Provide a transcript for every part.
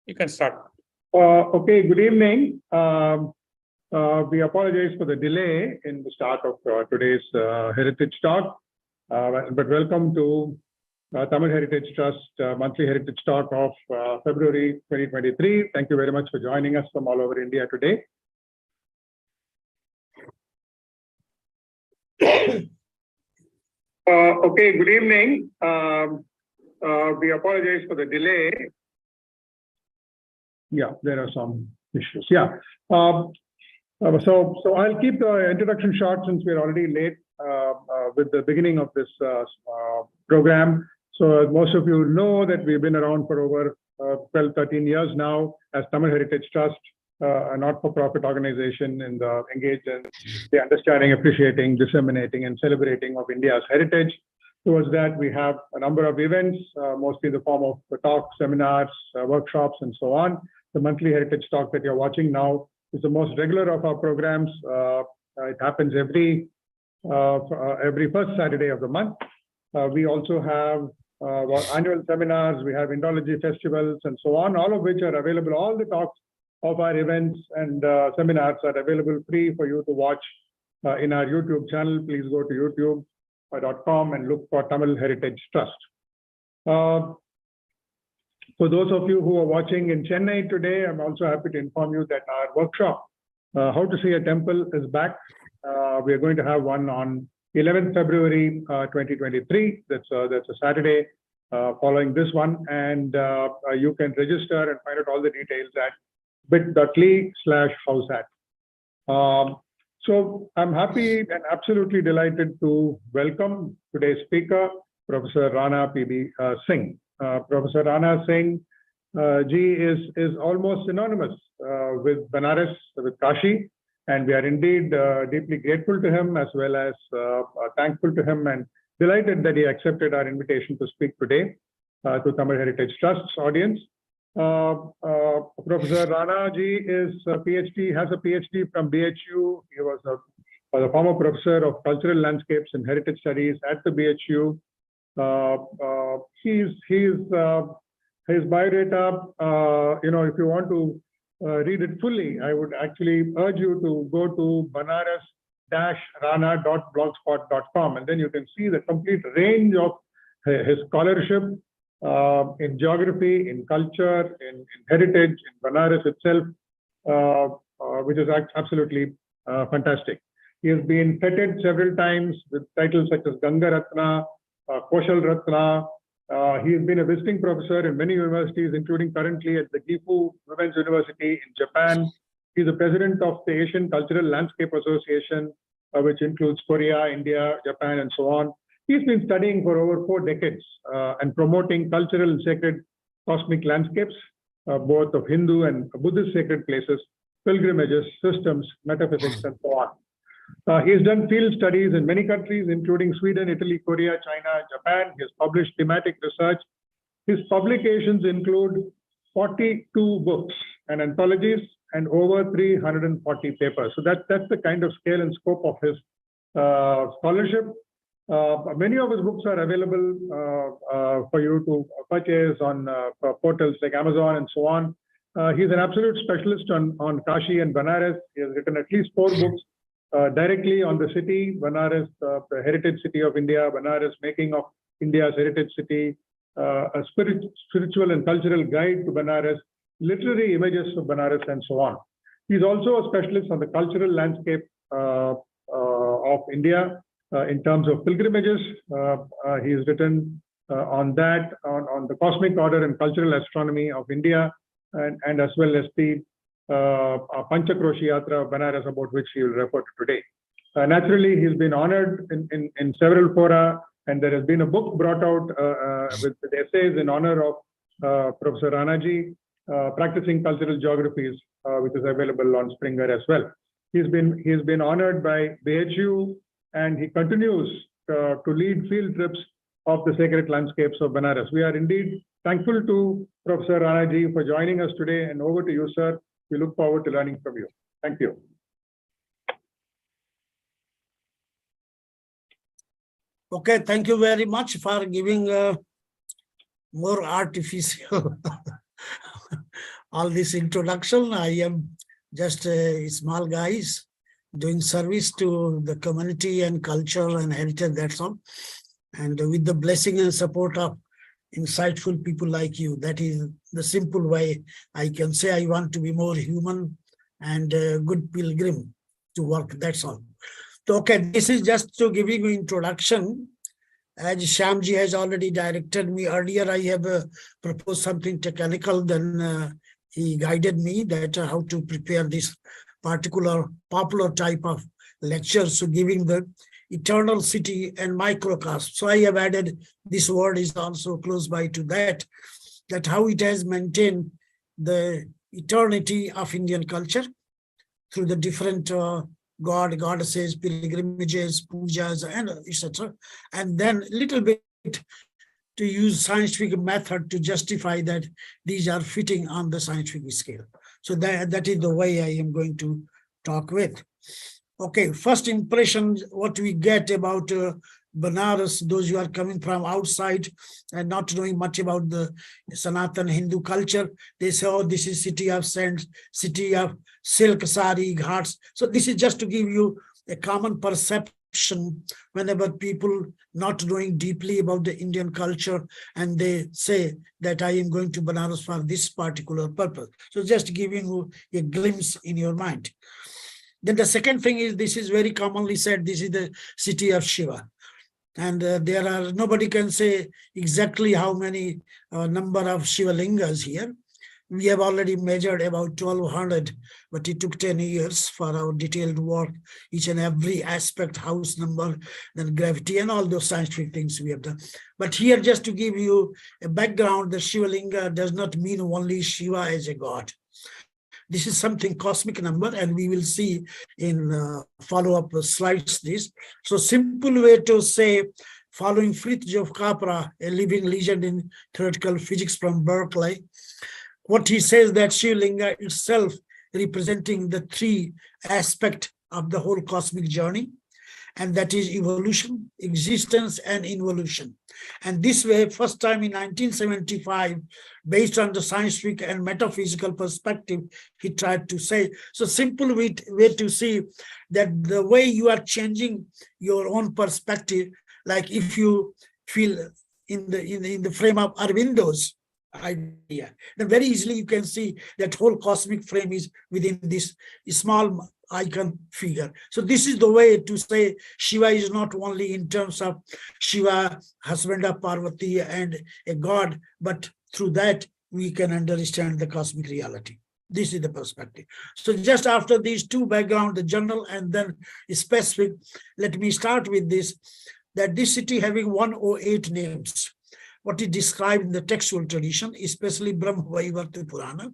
You can start. Okay, good evening. We apologize for the delay in the start of today's Heritage Talk, but welcome to Tamil Heritage Trust monthly Heritage Talk of February 2023. Thank you very much for joining us from all over India today. Okay, good evening. We apologize for the delay. Yeah, there are some issues. Yeah. So I'll keep the introduction short since we're already late with the beginning of this program. So most of you know that we've been around for over 12, 13 years now as Tamil Heritage Trust, a not-for-profit organization engaged in the understanding, appreciating, disseminating, and celebrating of India's heritage. Towards that, we have a number of events, mostly in the form of talks, seminars, workshops, and so on. The monthly Heritage Talk that you're watching now is the most regular of our programs. It happens every first Saturday of the month. We also have annual seminars, we have Indology festivals, and so on, all of which are available. All the talks of our events and seminars are available free for you to watch in our YouTube channel. Please go to youtube.com and look for Tamil Heritage Trust. For those of you who are watching in Chennai today, I'm also happy to inform you that our workshop, How to See a Temple, is back. We are going to have one on 11th February 2023. That's a Saturday following this one. And you can register and find out all the details at bit.ly/househat. So I'm happy and absolutely delighted to welcome today's speaker, Professor Rana P.B. Singh. Professor Rana Singh ji is almost synonymous with Benares, with Kashi, and we are indeed deeply grateful to him as well as thankful to him and delighted that he accepted our invitation to speak today to Tamil Heritage Trust's audience. Professor Rana ji is a PhD, has a PhD from BHU. He was a former professor of cultural landscapes and heritage studies at the BHU. His biodata, if you want to read it fully, I would actually urge you to go to banaras-rana.blogspot.com, and then you can see the complete range of his scholarship in geography, in culture, in heritage, in Vārānasī itself, which is absolutely fantastic. He has been feted several times with titles such as Ganga Ratna, Koshal Ratna. He has been a visiting professor in many universities, including currently at the Gifu Women's University in Japan. He's the president of the Asian Cultural Landscape Association, which includes Korea, India, Japan, and so on. He's been studying for over 4 decades and promoting cultural and sacred cosmic landscapes, both of Hindu and Buddhist sacred places, pilgrimages, systems, metaphysics, and so on. He's done field studies in many countries, including Sweden, Italy, Korea, China, Japan. He has published thematic research. His publications include 42 books and anthologies and over 340 papers. So that's the kind of scale and scope of his scholarship. Many of his books are available for you to purchase on portals like Amazon and so on. He's an absolute specialist on Kashi and Benares. He has written at least 4 books directly on the city, Benares, the heritage city of India, Benares, making of India's heritage city, a spiritual and cultural guide to Benares, literary images of Benares, and so on. He's also a specialist on the cultural landscape of India in terms of pilgrimages. He has written on that, on the cosmic order and cultural astronomy of India, and as well as the Panchakroshi Yatra of Benares, about which he will refer to today. Naturally, he's been honored in several fora, and there has been a book brought out with essays in honor of Professor Rana ji, Practicing Cultural Geographies, which is available on Springer as well. He's been honored by BHU, and he continues to lead field trips of the sacred landscapes of Benares. We are indeed thankful to Professor Rana ji for joining us today, and over to you, sir. We look forward to learning from you. Thank you. Okay, thank you very much for giving more artificial all this introduction. I am just a small guys doing service to the community and culture and heritage, that's all. And with the blessing and support of insightful people like you, that is the simple way I can say I want to be more human and a good pilgrim to work, that's all. So, okay, this is just to give you introduction. As Shyamji has already directed me earlier, I have proposed something technical, then he guided me that how to prepare this particular popular type of lectures, so giving the eternal city and microcosm. So I have added this word is also close by to that how it has maintained the eternity of Indian culture through the different God, goddesses, pilgrimages, pujas, and etc. And then a little bit to use scientific method to justify that these are fitting on the scientific scale. So that is the way I am going to talk with. Okay, first impression, what we get about Banaras, those who are coming from outside and not knowing much about the Sanatan Hindu culture, they say, oh, this is city of saints, city of silk, sari, ghats. So this is just to give you a common perception whenever people not knowing deeply about the Indian culture and they say that I am going to Banaras for this particular purpose. So just giving you a glimpse in your mind. Then the second thing is, this is very commonly said, this is the city of Shiva. And there are, nobody can say exactly how many number of Shiva lingas here. We have already measured about 1200, but it took 10 years for our detailed work, each and every aspect, house number, then gravity, and all those scientific things we have done. But here, just to give you a background, the Shiva linga does not mean only Shiva as a god. This is something cosmic number, and we will see in follow-up slides this. So simple way to say, following Fritjof Capra, a living legend in theoretical physics from Berkeley, what he says that Shiva linga itself representing the three aspects of the whole cosmic journey, and that is evolution, existence, and involution. And this way, first time in 1975, based on the scientific and metaphysical perspective, he tried to say, so simple way to see that the way you are changing your own perspective, like if you feel in the frame of Arvindo's idea, then very easily you can see that whole cosmic frame is within this small icon figure. So this is the way to say Shiva is not only in terms of Shiva, husband of Parvati and a god, but through that we can understand the cosmic reality. This is the perspective. So just after these two background, the general and then specific, let me start with this, that this city having 108 names, what is described in the textual tradition, especially Padma Purana.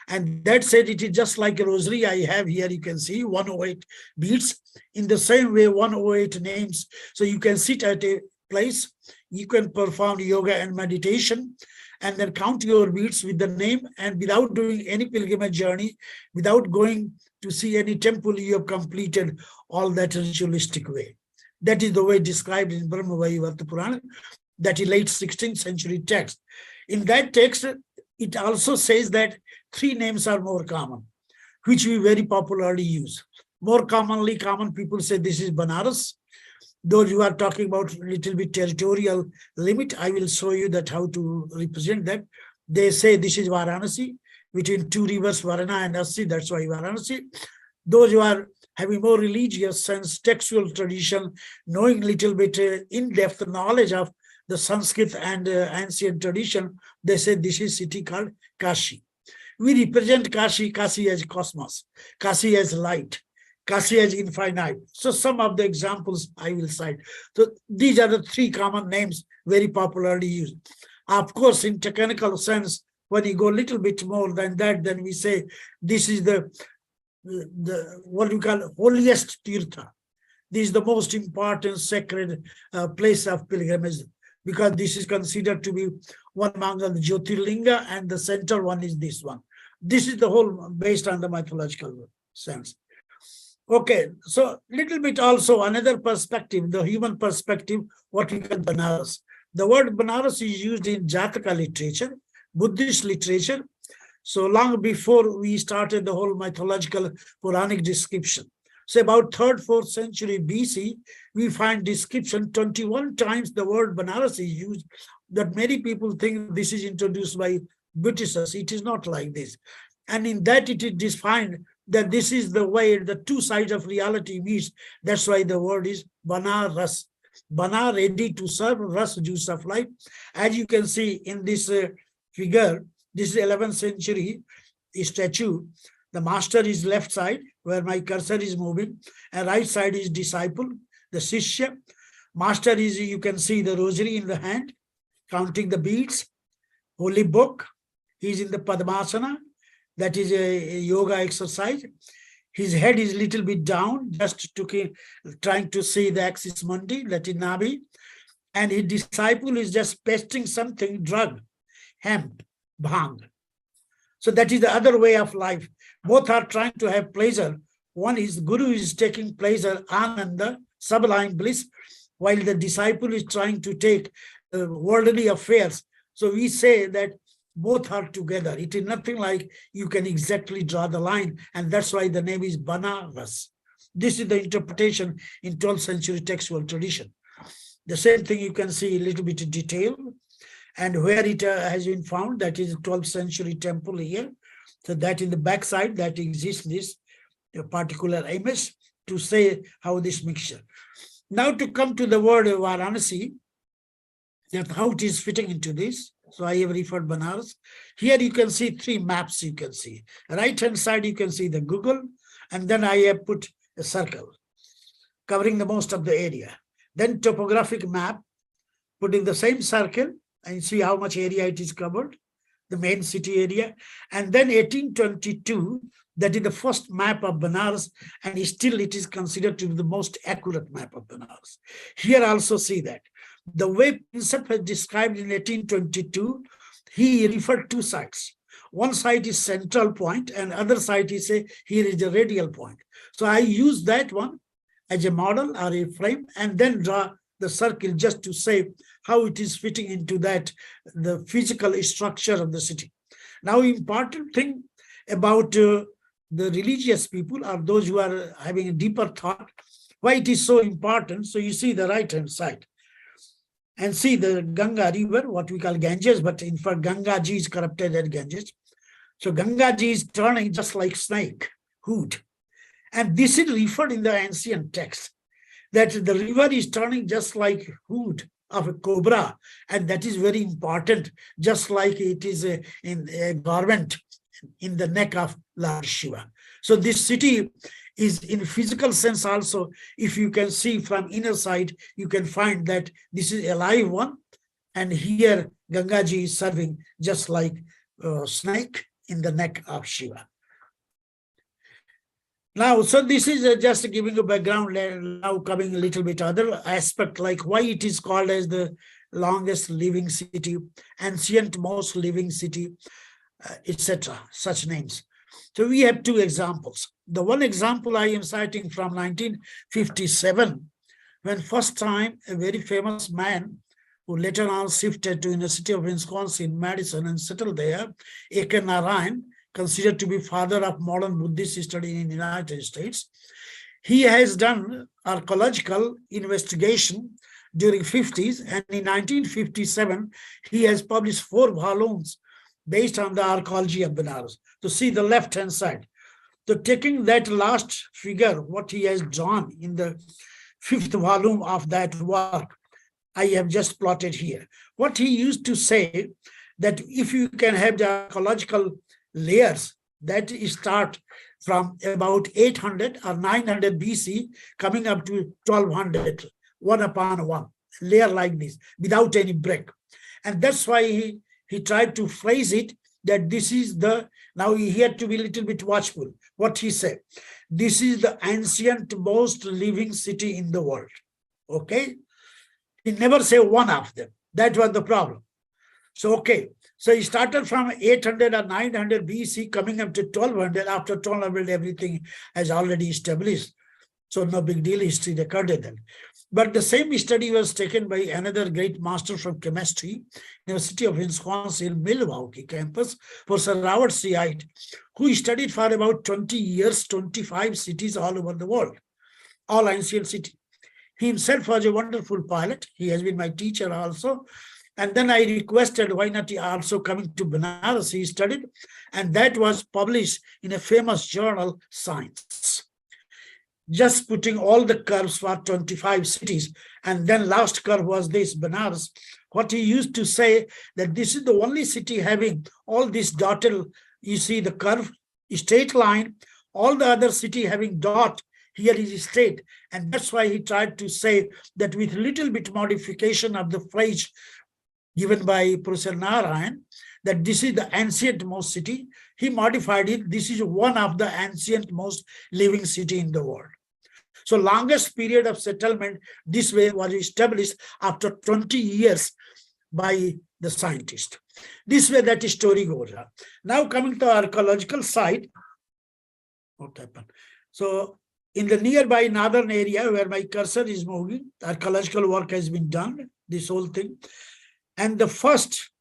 And that said, it is just like a rosary I have here, you can see 108 beads. In the same way, 108 names. So you can sit at a place, you can perform yoga and meditation, and then count your beads with the name, and without doing any pilgrimage journey, without going to see any temple, you have completed all that ritualistic way. That is the way described in Padma Purana, that is late 16th century text. In that text, it also says that three names are more common, which we very popularly use. More commonly, common people say this is Banaras. Those who are talking about a little bit territorial limit, I will show you that how to represent that. They say this is Vārānasī, between two rivers, Vārāṇa and Assi, that's why Vārānasī. Those who are having more religious sense, textual tradition, knowing little bit in-depth knowledge of the Sanskrit and ancient tradition, they say this is city called Kashi. We represent Kashi as cosmos, Kashi as light, Kashi as infinite. So some of the examples I will cite. So these are the three common names very popularly used. Of course, in technical sense, when you go a little bit more than that, then we say this is the what we call holiest tirtha. This is the most important sacred place of pilgrimage, because this is considered to be one among the Jyotirlinga, and the center one is this one. This is the whole based on the mythological sense. Okay, so little bit also another perspective, the human perspective, what we call Banaras. The word Banaras is used in Jataka literature, Buddhist literature. So long before we started the whole mythological Puranic description. So about 3rd, 4th century BC, we find description 21 times the word Vārānasī is used, that many people think this is introduced by Britishers. It is not like this. And in that it is defined that this is the way the two sides of reality meets. That's why the word is Vārānasī. Bana, ready to serve, ras, juice of life. As you can see in this figure, this is 11th century statue. The master is left side, where my cursor is moving, and right side is disciple, the Shishya. Master is, you can see the rosary in the hand, counting the beads, holy book. He's in the Padmasana, that is a yoga exercise. His head is a little bit down, just trying to see the axis mundi, that is Nabi. And his disciple is just pasting something, drug, hemp, bhang. So that is the other way of life. Both are trying to have pleasure. One is Guru is taking pleasure, ananda, sublime bliss, while the disciple is trying to take worldly affairs. So we say that both are together. It is nothing like you can exactly draw the line, and that's why the name is Banaras. This is the interpretation in 12th century textual tradition. The same thing you can see a little bit in detail, and where it has been found, that is a 12th century temple here. So that in the backside that exists this particular image to say how this mixture. Now to come to the word Vārānasī, that how it is fitting into this. So I have referred Banaras. Here you can see 3 maps you can see. Right hand side you can see the Google, and then I have put a circle covering the most of the area. Then topographic map, putting the same circle and see how much area it is covered, the main city area. And then 1822, that is the first map of Benares, and still it is considered to be the most accurate map of Benares. Here also see that. The way Prinsep has described in 1822, he referred 2 sides. One side is central point, and other side he say here is the radial point. So I use that one as a model or a frame, and then draw the circle just to say how it is fitting into that, the physical structure of the city. Now, important thing about the religious people are those who are having a deeper thought, why it is so important. So you see the right hand side and see the Ganga river, what we call Ganges, but in fact Ganga Ji is corrupted as Ganges. So Ganga Ji is turning just like snake, hood. And this is referred in the ancient text, that the river is turning just like hood of a cobra, and that is very important, just like it is in a garment in the neck of Lord Shiva. So this city is in physical sense also, if you can see from inner side, you can find that this is a live one, and here Gangaji is serving just like a snake in the neck of Shiva. Now, so this is just giving a background, now coming a little bit other aspect, like why it is called as the longest living city, ancient most living city, etc., such names. So we have 2 examples. The one example I am citing from 1957, when first time a very famous man who later on shifted to University of Wisconsin, Madison, and settled there, A.K. Narayan, considered to be father of modern Buddhist study in the United States. He has done archaeological investigation during 50s, and in 1957, he has published 4 volumes based on the archaeology of Benares. To see the left-hand side. So taking that last figure, what he has drawn in the 5th volume of that work, I have just plotted here. What he used to say, that if you can have the archaeological layers that start from about 800 or 900 BC coming up to 1200, one upon one, layer like this, without any break. And that's why he tried to phrase it that this is the, now he had to be a little bit watchful. What he said, this is the ancient most living city in the world. Okay? He never say one of them. That was the problem. So, okay. So he started from 800 or 900 BC coming up to 1200. After 1200, everything has already established. So no big deal, history recorded then. But the same study was taken by another great master from chemistry, University of Wisconsin, Milwaukee campus, Professor Vārānasī, who studied for about 20 years, 25 cities all over the world, all ancient cities. He himself was a wonderful pilot. He has been my teacher also. And then I requested, why not he also coming to Banaras, he studied, and that was published in a famous journal, Science. Just putting all the curves for 25 cities. And then last curve was this, Banaras. What he used to say that this is the only city having all this dotted, you see the curve, straight line, all the other city having dot, here is straight. And that's why he tried to say that with little bit modification of the phrase given by Professor Narayan, that this is the ancient most city. He modified it. This is one of the ancient most living city in the world. So longest period of settlement this way was established after 20 years by the scientist. This way that story goes on. Now coming to archaeological site. What happened? So in the nearby northern area where my cursor is moving, archaeological work has been done, this whole thing. And the first,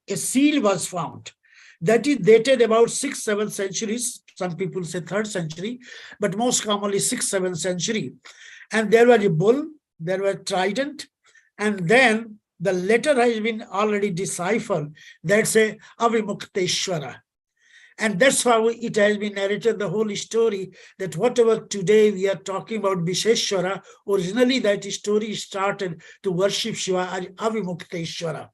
a seal was found. That is dated about 6th, 7th centuries. Some people say 3rd century, but most commonly 6th, 7th century. And there was a bull, there was trident, and then the letter has been already deciphered. That's a Avimukteshwara. And that's how it has been narrated, the whole story, that whatever today we are talking about Visheshwara, originally that story started to worship Shiva as Avimukteshwara.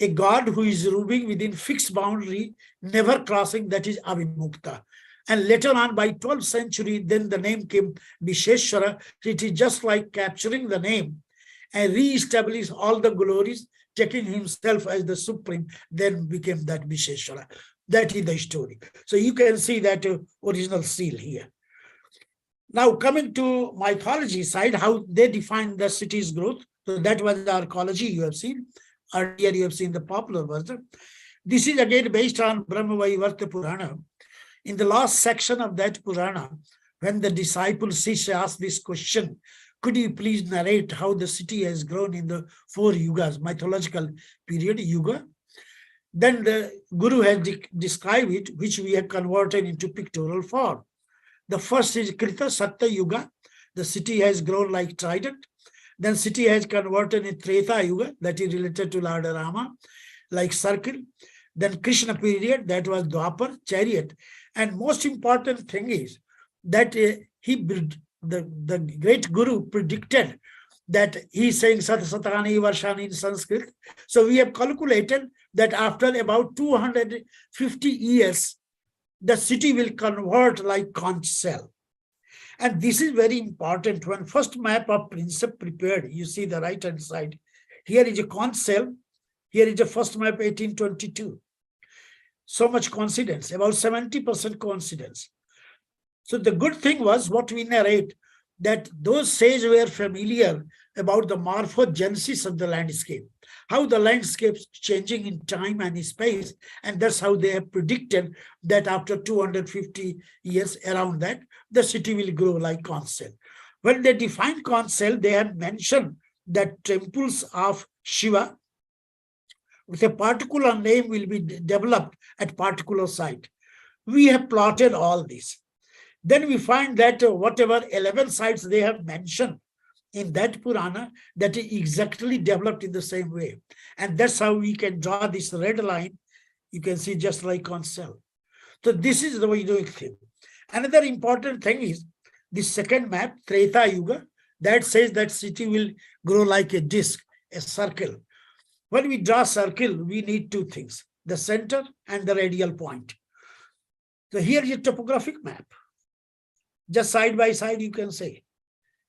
A god who is ruling within fixed boundary, never crossing, that is Avimukta. And later on, by 12th century, then the name came Visheshwara. It is just like capturing the name and re-establish all the glories, taking himself as the supreme, then became that Visheshwara. That is the story. So you can see that original seal here. Now coming to mythology side, how they define the city's growth. So that was the archaeology you have seen. Earlier you have seen the popular version. This is again based on Brahma Purana. In the last section of that Purana, when the disciple Sisha asked this question, could you please narrate how the city has grown in the 4 yugas, mythological period, yuga? Then the Guru has described it, which we have converted into pictorial form. The first is Krita Satya Yuga. The city has grown like trident. Then city has converted in Treta Yuga, that is related to Lord Rama, like circle. Then Krishna period, that was Dwapar, chariot. And most important thing is that the great Guru predicted that he's saying Sat Satani Varshani in Sanskrit. So we have calculated that after about 250 years, the city will convert like conch shell. And this is very important. When first map of Princep prepared, you see the right hand side. Here is a conch shell. Here is the first map 1822. So much coincidence, about 70% coincidence. So the good thing was what we narrate, that those sages were familiar about the morphogenesis of the landscape, how the landscape is changing in time and space, and that's how they have predicted that after 250 years around that, the city will grow like conch shell. When they define conch shell, they have mentioned that temples of Shiva with a particular name will be developed at particular site. We have plotted all this. Then we find that whatever 11 sites they have mentioned in that Purana, that is exactly developed in the same way. And that's how we can draw this red line. You can see just like conch shell. So this is the way you do it. Another important thing is this second map, Treta Yuga, that says that city will grow like a disc, a circle. When we draw a circle, we need 2 things, the center and the radial point. So here is a topographic map. Just side by side, you can say.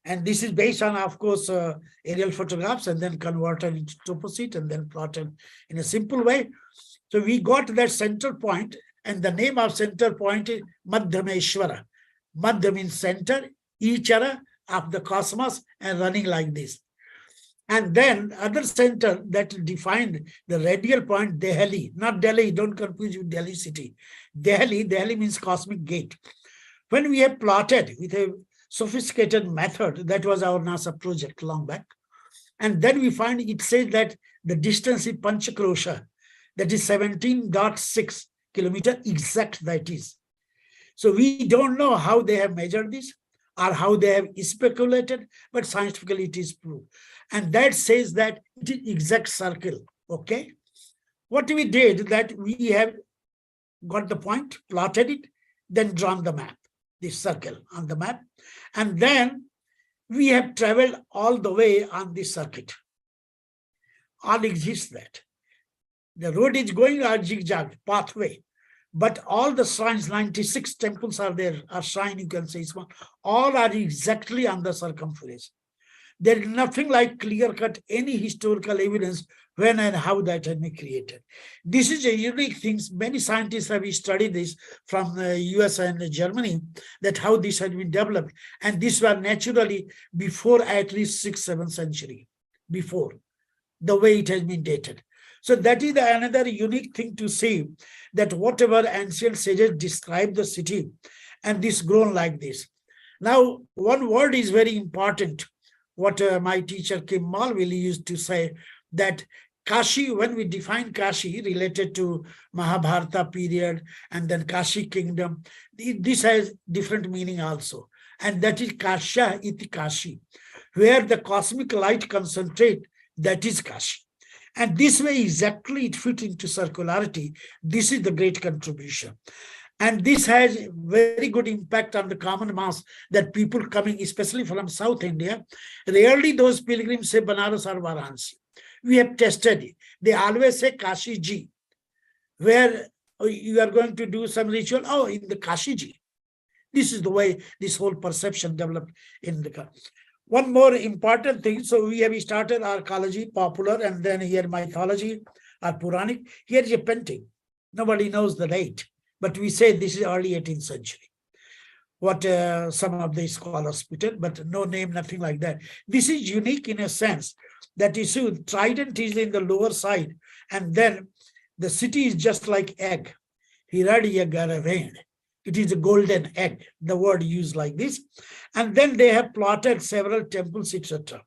And this is based on, of course, aerial photographs and then converted into toposite and then plotted in a simple way. So we got that center point, and the name of center point is Madhyameshwara. Madhya means center, Ichara of the cosmos, and running like this. And then other center that defined the radial point, Delhi, not Delhi, don't confuse with Delhi city. Delhi means cosmic gate. When we have plotted with a sophisticated method. That was our NASA project long back. And then we find it says that the distance is Panchakrosha, that is 17.6 kilometer exact that is. So we don't know how they have measured this or how they have speculated, but scientifically it is proved. And that says that it is exact circle, okay? What we did that we have got the point, plotted it, then drawn the map, this circle on the map. And then we have traveled all the way on this circuit. All exists that. The road is going a zigzag pathway, but all the shrines, 96 temples are there, or shrine you can say, all are exactly on the circumference. There is nothing like clear-cut, any historical evidence when and how that has been created. This is a unique thing. Many scientists have studied this from the US and Germany, that how this has been developed. And this was naturally before at least 6th, 7th century, before, the way it has been dated. So that is another unique thing to see, that whatever ancient sages describe the city, and this grown like this. Now, one word is very important. What my teacher Kim Malville used to say, that Kashi, when we define Kashi related to Mahabharata period and then Kashi kingdom, this has different meaning also. And that is Kasha iti Kashi, where the cosmic light concentrate, that is Kashi. And this way exactly it fits into circularity. This is the great contribution. And this has very good impact on the common mass, that people coming, especially from South India, rarely those pilgrims say Banaras or Vārānasī. We have tested it. They always say Kashi ji, where you are going to do some ritual, oh, in the Kashi ji. This is the way this whole perception developed in the country. One more important thing, so we have started archaeology, popular, and then here mythology or Puranic. Here is a painting. Nobody knows the date, but we say this is early 18th century. What some of the scholars put it, but no name, nothing like that. This is unique in a sense that issue, trident is in the lower side, and then the city is just like egg. Hiradi. It is a golden egg, the word used like this. And then they have plotted several temples, etc.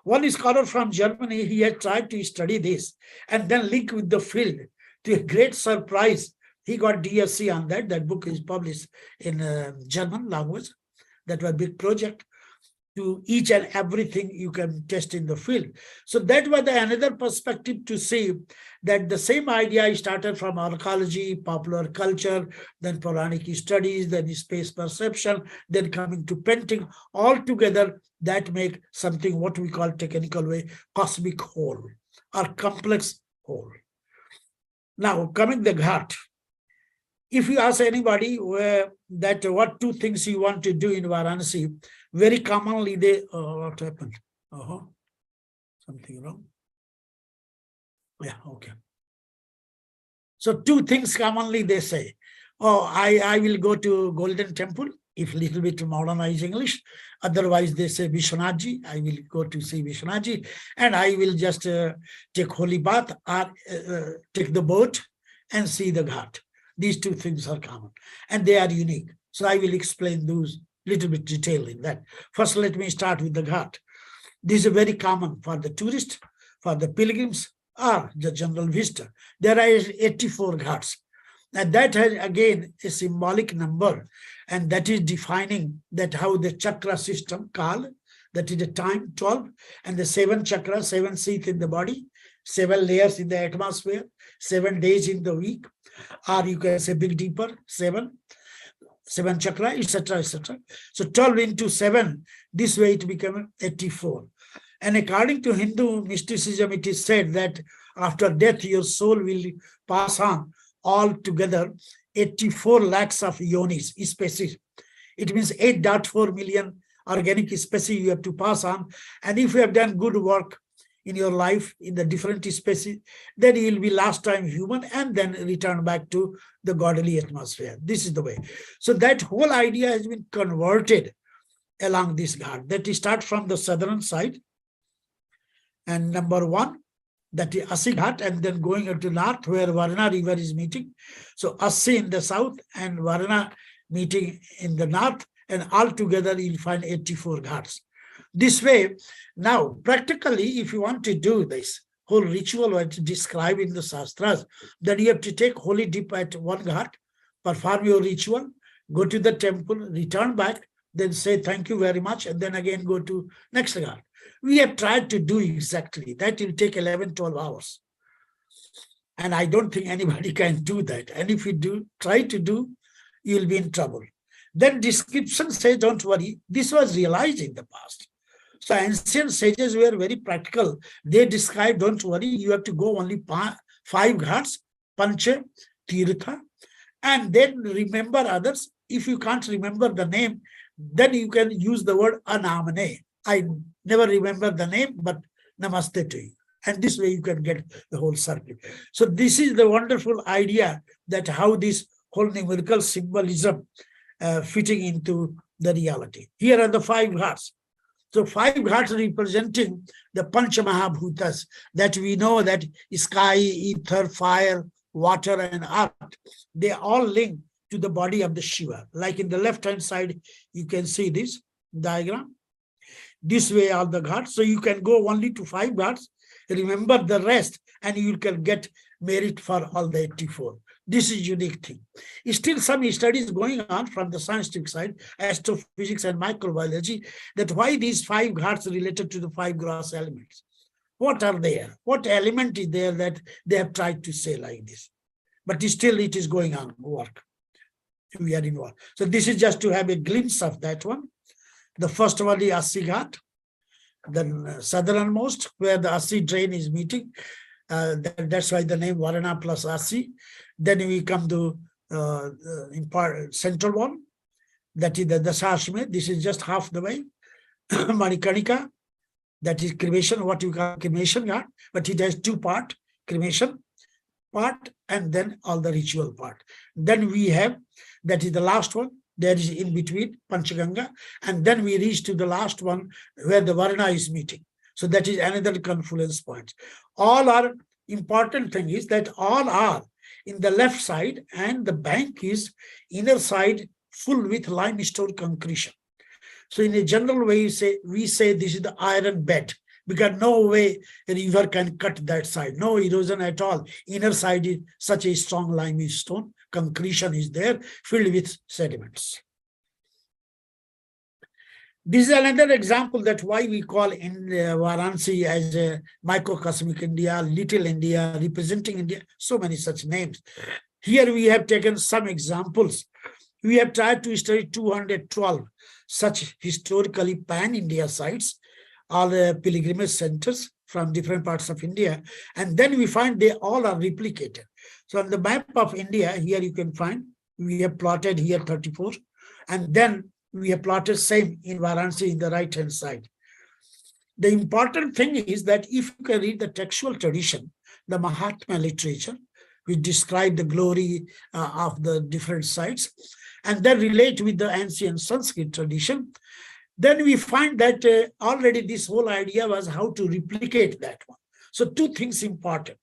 One scholar from Germany, he had tried to study this and then link with the field. To a great surprise, he got DSc on that. That book is published in German language. That was a big project. To each and everything you can test in the field. So that was another perspective to see that the same idea started from archaeology, popular culture, then Puranic studies, then space perception, then coming to painting. All together that make something what we call technical way cosmic whole or complex whole. Now coming the Ghat. If you ask anybody that what two things you want to do in Vārānasī, very commonly they, what happened? Something wrong? Yeah, okay. So two things commonly they say, oh, I will go to Golden Temple, if little bit modernized English. Otherwise they say Vishwanathji, I will go to see Vishwanathji, and I will just take holy bath or take the boat and see the Ghat. These two things are common and they are unique. So I will explain those little bit detail in that. First, let me start with the Ghat. This is very common for the tourist, for the pilgrims, or the general visitor. There are 84 Ghats. And that has again a symbolic number, and that is defining that how the chakra system, Kal, that is the time, 12, and the 7 chakras, 7 seats in the body, 7 layers in the atmosphere, 7 days in the week, or you can say big deeper, 7 chakra, etc., etc. So 12 into 7, this way it becomes 84. And according to Hindu mysticism, it is said that after death, your soul will pass on altogether 84 lakhs of yonis, species. It means 8.4 million organic species you have to pass on. And if you have done good work in your life in the different species, then you will be last time human and then return back to the godly atmosphere. This is the way. So that whole idea has been converted along this Ghat. That is start from the southern side. And number 1, that is Assi Ghat, and then going into north where Varna river is meeting. So Assi in the south and Varna meeting in the north, and altogether you'll find 84 ghats. This way, now practically, if you want to do this whole ritual what described in the Shastras, then you have to take holy dip at one ghat, perform your ritual, go to the temple, return back, then say thank you very much, and then again go to next ghat. We have tried to do exactly that. Will take 11, 12 hours. And I don't think anybody can do that. And if you do, try to do, you'll be in trouble. Then description says, don't worry. This was realized in the past. So ancient sages were very practical. They describe, don't worry, you have to go only 5 ghats, pancha, tirtha, and then remember others. If you can't remember the name, then you can use the word anamane. I never remember the name, but namaste to you. And this way you can get the whole circle. So this is the wonderful idea that how this whole numerical symbolism fitting into the reality. Here are the 5 ghats. So 5 ghats representing the Pancha Mahabhutas that we know that sky, ether, fire, water, and earth. They all link to the body of the Shiva. Like in the left-hand side, you can see this diagram. This way all the ghats. So you can go only to 5 ghats, remember the rest, and you can get merit for all the 84. This is unique thing. Still some studies going on from the scientific side, astrophysics and microbiology, that why these 5 ghats related to the 5 gross elements. What are there? What element is there that they have tried to say like this? But still it is going on work. We are involved. So this is just to have a glimpse of that one. The first one is Asi Ghat, the southernmost, where the Asi drain is meeting. That's why the name Vārāṇa plus Asi. Then we come to central one, that is the Dasashme. This is just half the way. Manikanika, that is cremation, what you call cremation ghat, but it has 2 parts, cremation part and then all the ritual part. Then we have, that is the last one, there is in between Panchaganga, and then we reach to the last one where the Varna is meeting. So that is another confluence point. All are important thing is that all are in the left side, and the bank is inner side full with limestone concretion. So in a general way, we say this is the iron bed, because no way a river can cut that side, no erosion at all. Inner side is such a strong limestone concretion is there, filled with sediments. This is another example that why we call in Vārānasī as a microcosmic India, little India, representing India, so many such names. Here we have taken some examples. We have tried to study 212 such historically pan-India sites, all pilgrimage centers from different parts of India, and then we find they all are replicated. So on the map of India, here you can find, we have plotted here 34, and then we have plotted same in Vārānasī in the right-hand side. The important thing is that if you can read the textual tradition, the Mahatma literature, which describe the glory of the different sites, and then relate with the ancient Sanskrit tradition, then we find that already this whole idea was how to replicate that one. So 2 things important.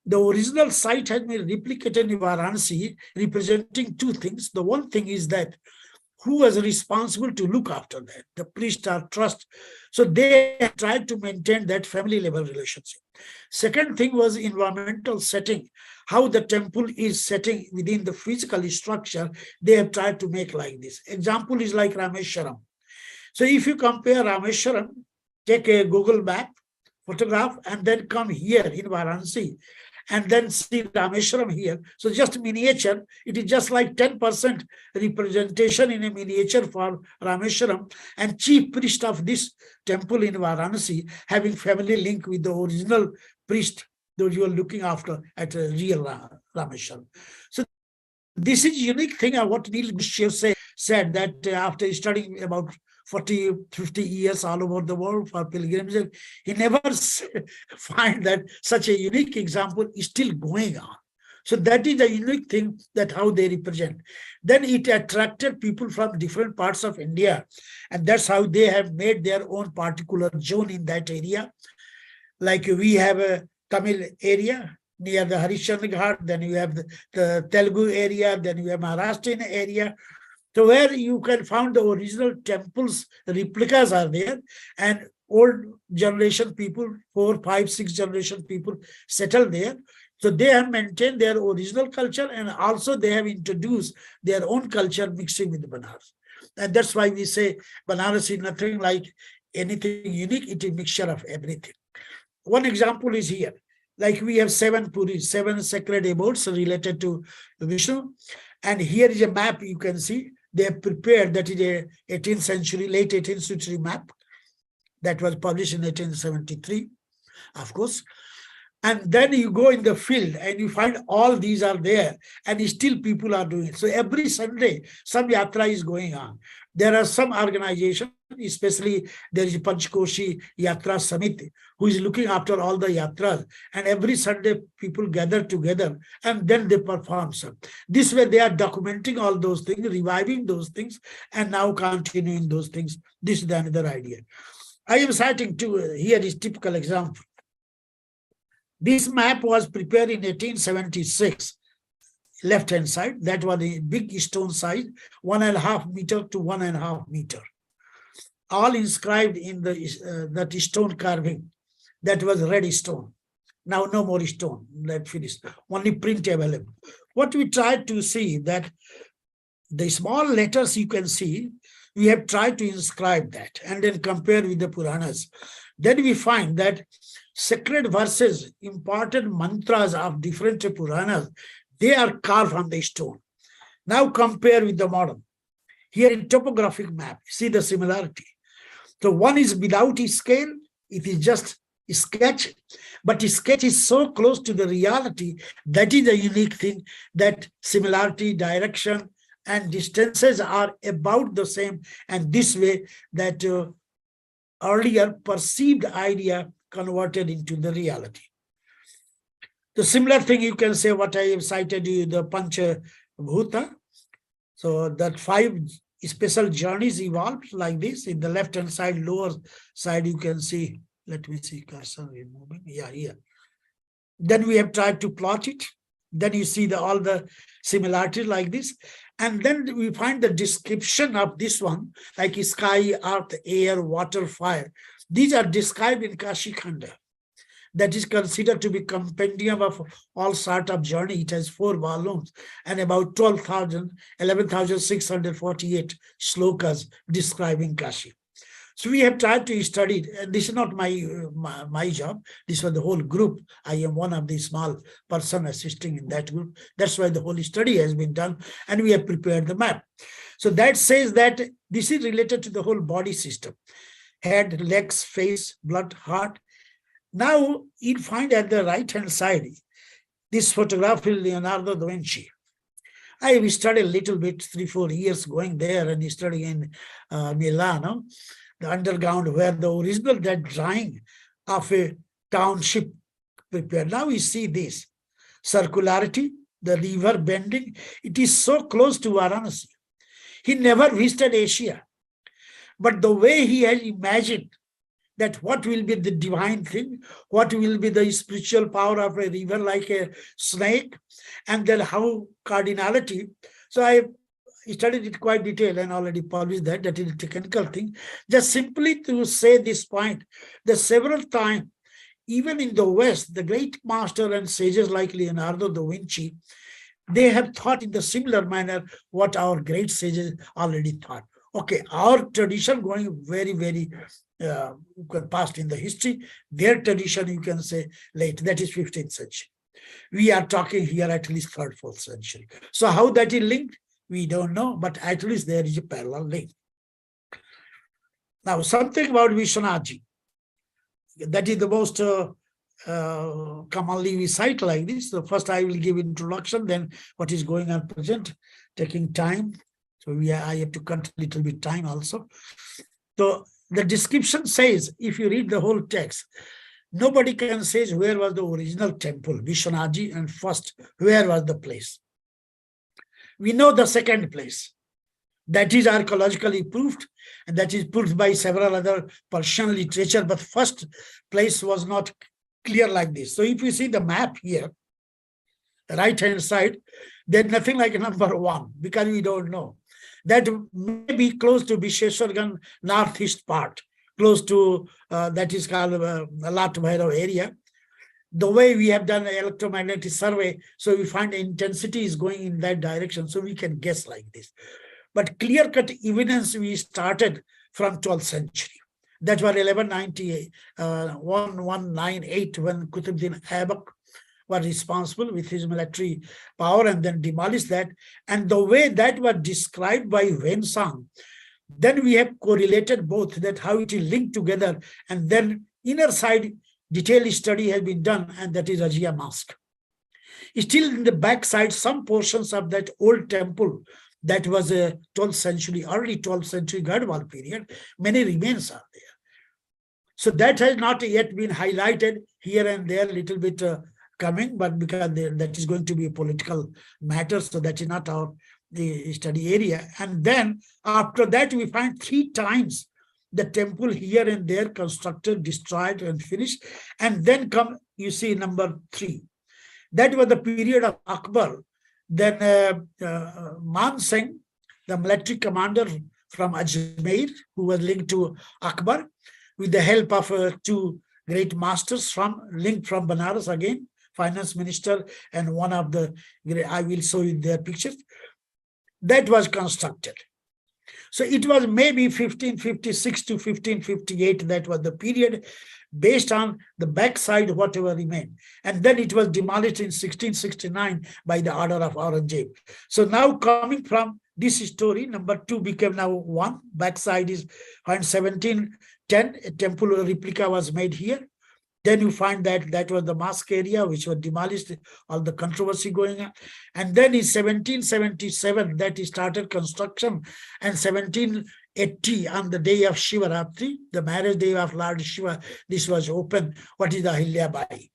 The original site has been replicated in Vārānasī, representing 2 things. The one thing is that who was responsible to look after that? The priest or trust. So they tried to maintain that family level relationship. Second thing was environmental setting. How the temple is setting within the physical structure, they have tried to make like this. Example is like Rameshwaram. So if you compare Rameshwaram, take a Google map, photograph, and then come here in Vārānasī, and then see Rameshwaram here. So just miniature, it is just like 10% representation in a miniature for Rameshwaram, and chief priest of this temple in Vārānasī having family link with the original priest that you are looking after at a real Rameshwaram. So this is unique thing of what Neil Gushev said that after studying about 40, 50 years all over the world for pilgrims, he never find that such a unique example is still going on. So that is the unique thing that how they represent. Then it attracted people from different parts of India, and that's how they have made their own particular zone in that area. Like we have a Tamil area near the Harishchandra Ghat, then you have the Telugu area, then you have Maharashtrian area. So where you can find the original temples, replicas are there, and old generation people, 4, 5, 6 generation people settled there. So they have maintained their original culture, and also they have introduced their own culture mixing with Banaras. And that's why we say Banaras is nothing like anything unique, it is a mixture of everything. One example is here. Like we have 7 puris, 7 sacred abodes related to Vishnu. And here is a map you can see. They have prepared, that is a 18th century, late 18th century map that was published in 1873, of course. And then you go in the field and you find all these are there, and still people are doing it. So every Sunday, some yatra is going on. There are some organizations, especially there is Panchkoshi Yatra Samiti, who is looking after all the yatras. And every Sunday, people gather together and then they perform some. This way, they are documenting all those things, reviving those things, and now continuing those things. This is another idea. I am citing here is typical example. This map was prepared in 1876, left-hand side. That was a big stone size, 1.5 meter to 1.5 meter. All inscribed in that stone carving. That was red stone. Now no more stone, that finished. Only print available. What we tried to see that the small letters you can see, we have tried to inscribe that and then compare with the Puranas. Then we find that sacred verses, important mantras of different Puranas, they are carved on the stone. Now compare with the modern. Here in topographic map, see the similarity. So one is without a scale, it is just a sketch, but the sketch is so close to the reality, that is a unique thing, that similarity, direction, and distances are about the same, and this way that earlier perceived idea converted into the reality. The similar thing you can say, what I have cited you, the Pancha Bhuta. So that 5 special journeys evolved like this. In the left-hand side, lower side, you can see, let me see, cursor moving. Yeah, here. Then we have tried to plot it. Then you see all the similarities like this. And then we find the description of this one, like sky, earth, air, water, fire. These are described in Kashi Khanda. That is considered to be compendium of all sort of journey. It has 4 volumes and about 11,648 slokas describing Kashi. So we have tried to study it, and this is not my job. This was the whole group. I am one of the small person assisting in that group. That's why the whole study has been done, and we have prepared the map. So that says that this is related to the whole body system. Head, legs, face, blood, heart. Now you find at the right-hand side, this photograph is Leonardo da Vinci. I have studied a little bit, 3-4 years going there and studying in Milano, the underground, where the original that drawing of a township prepared. Now we see this circularity, the river bending. It is so close to Vārānasī. He never visited Asia, but the way he has imagined that what will be the divine thing, what will be the spiritual power of a river like a snake, and then how cardinality. So I studied it quite detailed and already published that. That is a technical thing. Just simply to say this point, that several times, even in the West, the great master and sages like Leonardo da Vinci, they have thought in the similar manner what our great sages already thought. Okay, our tradition going very, very past in the history. Their tradition, you can say, late, that is 15th century. We are talking here at least 3rd, 4th century. So how that is linked, we don't know, but at least there is a parallel link. Now, something about Vishwanathji. That is the most commonly we cite like this. So first I will give introduction, then what is going on present, taking time. So I have to cut a little bit time also. So the description says, if you read the whole text, nobody can say where was the original temple, Vishwanathji, and first, where was the place. We know the second place. That is archaeologically proved, and that is proved by several other Persian literature, but first place was not clear like this. So if you see the map here, the right-hand side, there's nothing like number 1, because we don't know. that may be close to Visheshwargan northeast part, close to that is called Lat Bhairav area. The way we have done an electromagnetic survey, so we find the intensity is going in that direction, so we can guess like this. But clear-cut evidence we started from 12th century. That was 1198, 1198 when Qutbuddin Aibak was responsible with his military power and then demolished that. And the way that was described by Wen Sang, then we have correlated both, that how it is linked together, and then inner side detailed study has been done, and that is Ajia Mosque. Still in the back side, some portions of that old temple that was a 12th century, early 12th century Gadwal period, many remains are there. So that has not yet been highlighted here and there, little bit coming, but because that is going to be a political matter, so that is not the study area. And then after that, we find 3 times the temple here and there constructed, destroyed, and finished. And then come, you see, number 3. That was the period of Akbar. Then Man Singh, the military commander from Ajmer, who was linked to Akbar, with the help of 2 great masters linked from Banaras again, finance minister, and one of the, I will show you their pictures, that was constructed. So it was maybe 1556 to 1558, that was the period, based on the backside, whatever remained. And then it was demolished in 1669 by the order of Aurangzeb. So now coming from this story, number 2 became now 1. Backside is in 1710, a temple replica was made here. Then you find that was the mosque area, which was demolished, all the controversy going on. And then in 1777, that he started construction. And 1780, on the day of Shivaratri, the marriage day of Lord Shiva, this was open. What is the Ahilyabai?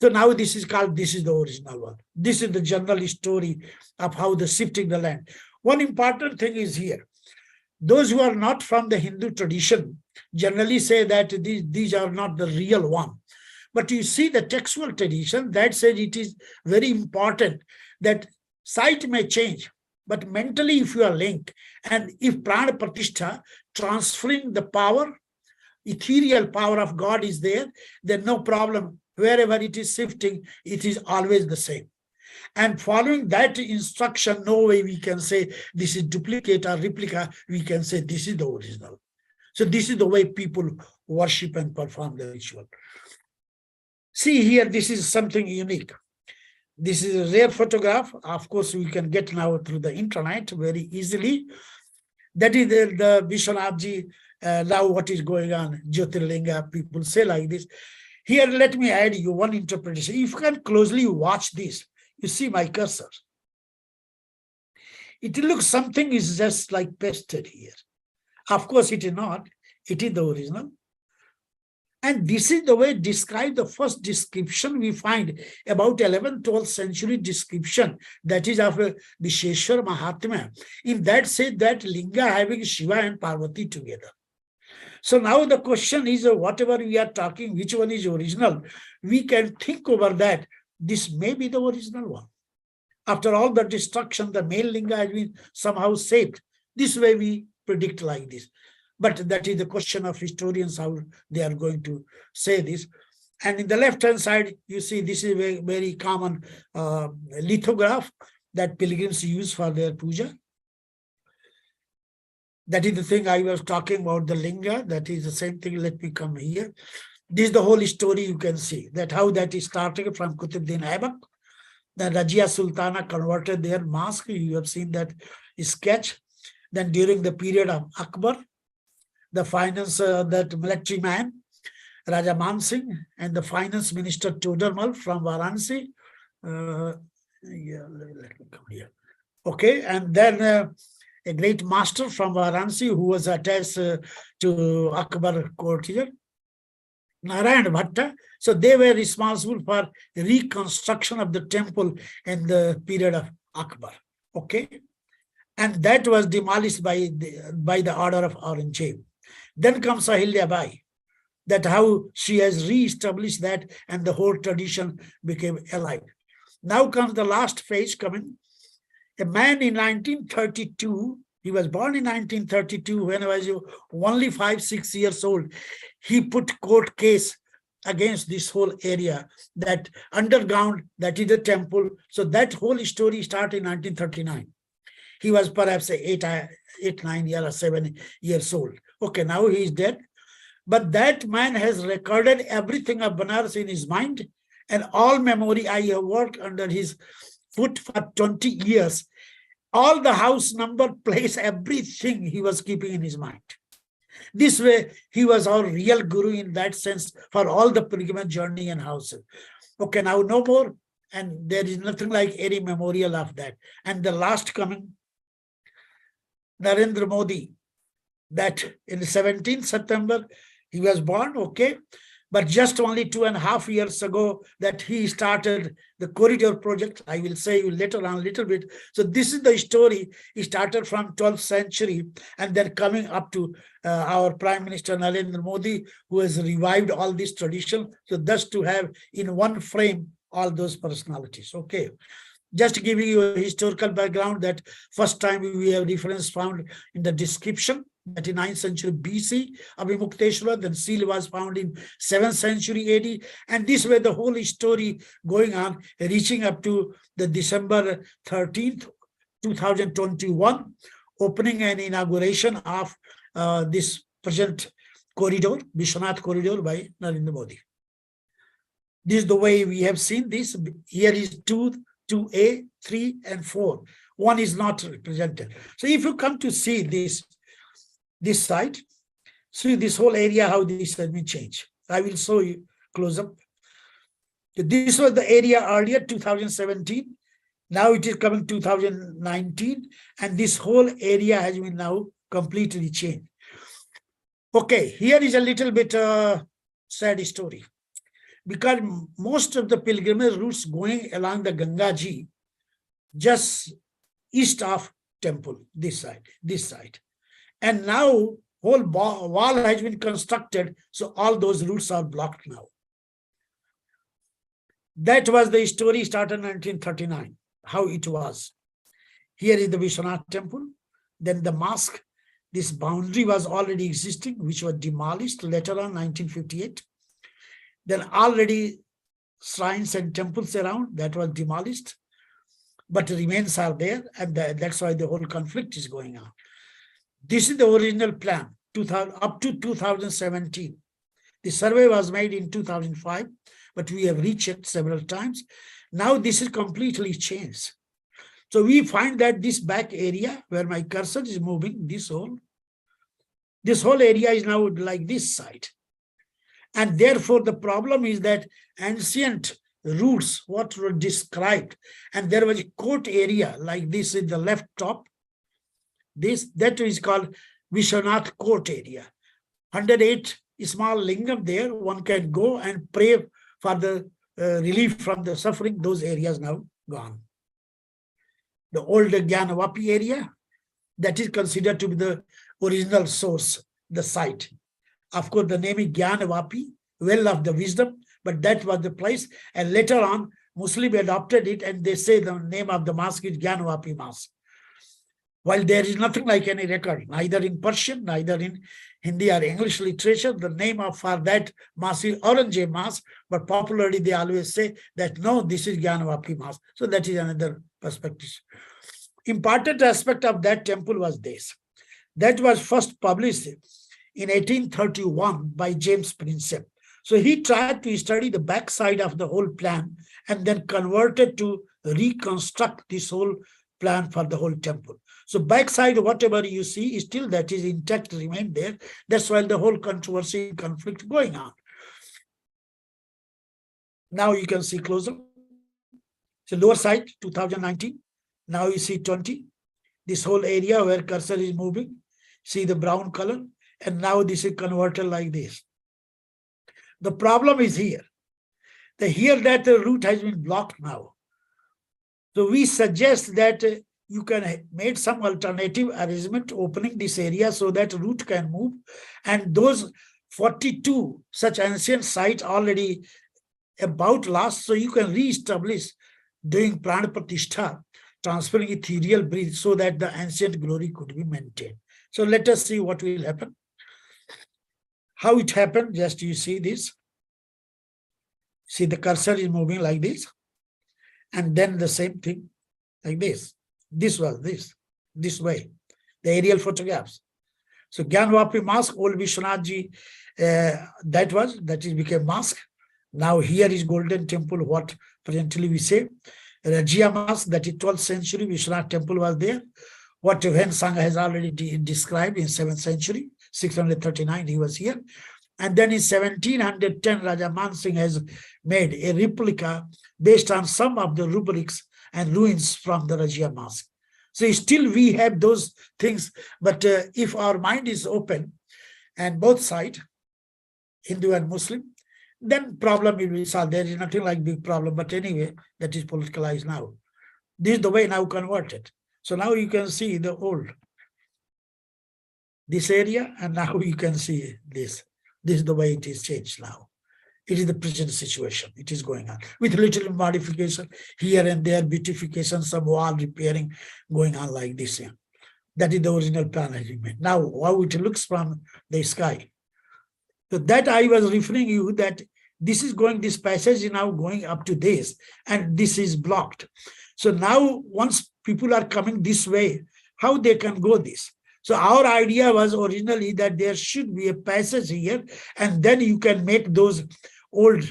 So now this is the original one. This is the general story of how the shifting the land. One important thing is here. Those who are not from the Hindu tradition generally say that these are not the real one. But you see the textual tradition that says it is very important that site may change, but mentally if you are linked, and if Prana Pratishtha, transferring the power, ethereal power of God is there, then no problem. Wherever it is shifting, it is always the same. And following that instruction, no way we can say this is duplicate or replica. We can say this is the original. So this is the way people worship and perform the ritual. See here, this is something unique. This is a rare photograph. Of course, we can get now through the internet very easily. That is the Vishwanathji, now what is going on, Jyotirlinga, people say like this. Here, let me add you one interpretation. If you can closely watch this, you see my cursor. It looks something is just like pasted here. Of course, it is not. It is the original. And this is the way described the first description we find about 11th, 12th century description, that is of the Sheshwar Mahatmya. In that says that Linga having Shiva and Parvati together. So now the question is, whatever we are talking, which one is original, we can think over that. This may be the original one. After all the destruction, the male Linga has been somehow saved. This way we predict like this. But that is the question of historians, how they are going to say this. And in the left-hand side, you see this is a very, very common lithograph that pilgrims use for their puja. That is the thing I was talking about, the linga. That is the same thing. Let me come here. This is the whole story you can see, that how that is started from Qutbuddin Aibak. The Rajia Sultana converted their mosque. You have seen that sketch. Then during the period of Akbar, the finance, that military man, Raja Man Singh, and the finance minister Todermal from Vārānasī. Let me come here. Okay, and then a great master from Vārānasī who was attached to Akbar court here, Narayan Bhatta. So they were responsible for reconstruction of the temple in the period of Akbar. Okay, and that was demolished by the order of Aurangzeb. Then comes Ahilyabai, that how she has re-established that, and the whole tradition became alive. Now comes the last phase coming. A man in 1932 He was born in 1932. When I was only 5-6 years old, he put court case against this whole area, that underground, that is the temple. So that whole story started in 1939. He was perhaps 8, 9 years or 7 years old. Okay, now he is dead. But that man has recorded everything of Vārānasī in his mind, and all memory. I have worked under his foot for 20 years. All the house number, place, everything he was keeping in his mind. This way, he was our real guru in that sense for all the pilgrimage journey and houses. Okay, now no more. And there is nothing like any memorial of that. And the last coming, Narendra Modi, that in 17th September, he was born, okay. But just only 2.5 years ago that he started the corridor project. I will say you later on a little bit. So this is the story. He started from 12th century and then coming up to our Prime Minister Narendra Modi, who has revived all this tradition. So thus to have in one frame all those personalities. Okay. Just giving you a historical background, that first time we have reference found in the description, that in 9th century BC, Abhimukteshwar, then seal was found in 7th century AD. And this way the whole story going on, reaching up to the December 13th, 2021, opening and inauguration of this present corridor, Vishwanath corridor by Narendra Modi. This is the way we have seen this. Here is 2A, 3, and 4. One is not represented. So if you come to see this side, see this whole area, how this has been changed. I will show you close up. This was the area earlier, 2017. Now it is coming 2019. And this whole area has been now completely changed. Okay, here is a little bit sad story. Because most of the pilgrimage routes going along the Ganga Ji, just east of temple, this side. And now whole wall has been constructed, so all those routes are blocked now. That was the story started in 1939, how it was. Here is the Vishwanath temple, then the mosque. This boundary was already existing, which was demolished later on 1958. Then already shrines and temples around, that was demolished, but remains are there, and that's why the whole conflict is going on. This is the original plan, up to 2017. The survey was made in 2005, but we have rechecked several times. Now this is completely changed. So we find that this back area where my cursor is moving, this whole area is now like this side. And therefore the problem is that ancient routes, what were described, and there was a court area like this in the left top. That is called Vishwanath court area. 108 small lingam there. One can go and pray for the relief from the suffering. Those areas now gone. The old Gyanavapi area, that is considered to be the original source, the site. Of course, the name is Gyanavapi, well of the wisdom, but that was the place. And later on, Muslim adopted it, and they say the name of the mosque is Gyanavapi Mosque. While there is nothing like any record, neither in Persian, neither in Hindi or English literature, the name for that mosque is Aurangzeb Mosque, but popularly they always say that no, this is Gyanavapi Mosque. So that is another perspective. Important aspect of that temple was this. That was first published in 1831 by James Prinsep. So he tried to study the backside of the whole plan and then converted to reconstruct this whole plan for the whole temple. So backside, whatever you see, is still that is intact, remain there. That's why the whole controversy, conflict going on. Now you can see closer. So lower side, 2019. Now you see 20. This whole area where cursor is moving, see the brown color, and now this is converted like this. The problem is here. Here that the route has been blocked now. So we suggest that you can make some alternative arrangement opening this area so that route can move. And those 42 such ancient sites already about lost, so you can re-establish doing Pran Pratishtha. transferring ethereal breath so that the ancient glory could be maintained. So let us see what will happen. How it happened, just you see this. See, the cursor is moving like this. And then the same thing like this. This was this way. The aerial photographs. So Gyanvapi mask, old Vishwanath ji, that is became mask. Now here is Golden Temple, what presently we say. Rajya mask, that is 12th century, Vishwanath temple was there. What Ven Sangha has already described in 7th century, 639 he was here. And then in 1710, Raja Man Singh has made a replica based on some of the rubrics and ruins from the Rajya mask. So still we have those things, but if our mind is open and both sides, Hindu and Muslim, then problem will be solved. There is nothing like big problem, but anyway, that is politicalized now. This is the way now converted. So now you can see the old, this area, and now you can see this. This is the way it is changed now. It is the present situation. It is going on with little modification here and there, beautification, some wall repairing going on like this. Yeah. That is the original plan I made. Now, how it looks from the sky. So that I was referring you that this is going, this passage is now going up to this, and this is blocked. So now once people are coming this way, how they can go this? So our idea was originally that there should be a passage here, and then you can make those old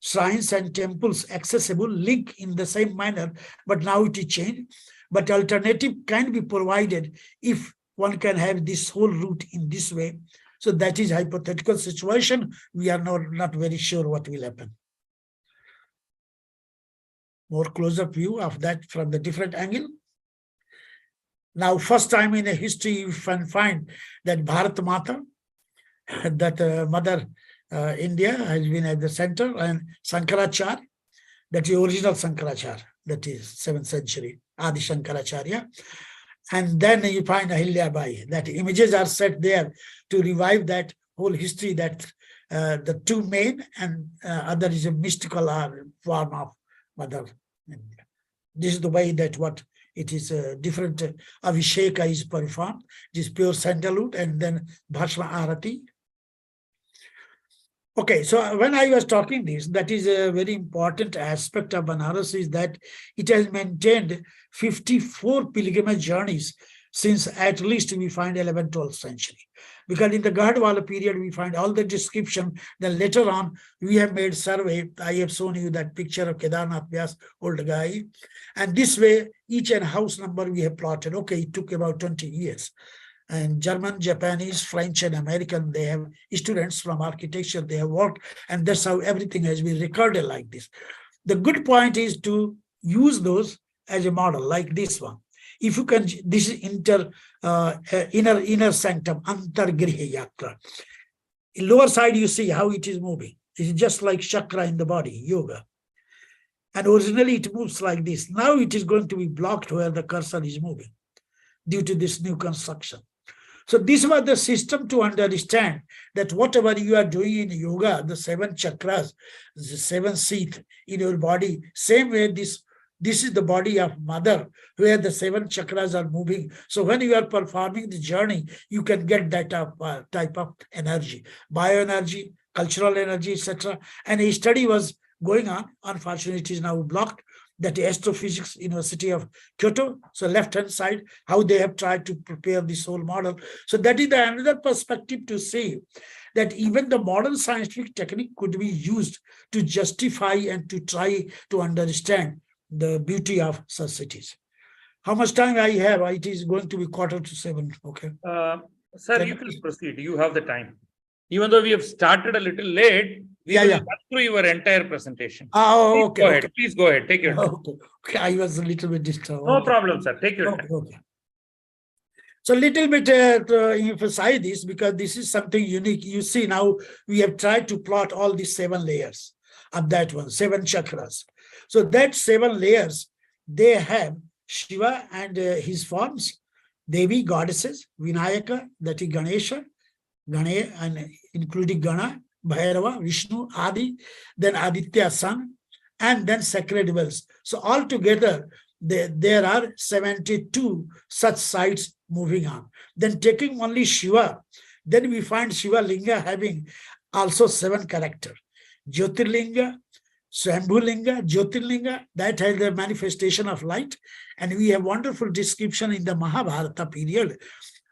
shrines and temples accessible, link in the same manner, but now it is changed. But alternative can be provided if one can have this whole route in this way. So that is hypothetical situation. We are not very sure what will happen. More close-up view of that from the different angle. Now, first time in the history, you can find that Bharat Mata, that Mother India has been at the center, and Shankaracharya, that is original Shankaracharya, that is 7th century, Adi Shankaracharya. And then you find Ahilyabai, that images are set there to revive that whole history, that the two main and other is a mystical form of Mother India. This is the way that what it is different Avisheka is performed. It is pure sandalwood and then Bhashma Arati. Okay, so when I was talking this, that is a very important aspect of Vārānasī, is that it has maintained 54 pilgrimage journeys since at least we find 11th, 12th century. Because in the Gahadwala period, we find all the description. Then later on, we have made survey. I have shown you that picture of Kedarnath Vyas, old guy. And this way, each and house number we have plotted. Okay, it took about 20 years. And German, Japanese, French, and American, they have students from architecture, they have worked, and that's how everything has been recorded like this. The good point is to use those as a model, like this one. If you can, this is inner sanctum, antargriha yatra. In lower side, you see how it is moving. It is just like chakra in the body, yoga. And originally it moves like this. Now it is going to be blocked where the cursor is moving due to this new construction. So this was the system to understand that whatever you are doing in yoga, the 7 chakras, the 7 seat in your body, same way this is the body of Mother, where the 7 chakras are moving. So when you are performing the journey, you can get that type of energy, bioenergy, cultural energy, etc. And a study was going on. Unfortunately, it is now blocked. That Astrophysics University of Kyoto. So left-hand side, how they have tried to prepare this whole model. So that is another perspective to say that even the modern scientific technique could be used to justify and to try to understand the beauty of such cities. How much time I have? It is going to be 6:45. Okay. Sir, you can proceed. You have the time. Even though we have started a little late, we will run through your entire presentation. Oh, okay. Go ahead. Please go ahead. Take your time. Okay. I was a little bit disturbed. No problem, sir. Take your time. Okay. So a little bit to emphasize this, because this is something unique. You see now we have tried to plot all these 7 layers of that one, 7 chakras. So that 7 layers, they have Shiva and his forms, Devi, goddesses, Vinayaka, that is Ganesha, and including Gana, Bhairava, Vishnu, Adi, then Aditya, sun, and then sacred wells. So altogether, there are 72 such sites moving on. Then taking only Shiva, then we find Shiva Linga having also 7 characters. Jyotirlinga, Swambhulinga, Jyotirlinga, that has the manifestation of light. And we have wonderful description in the Mahabharata period,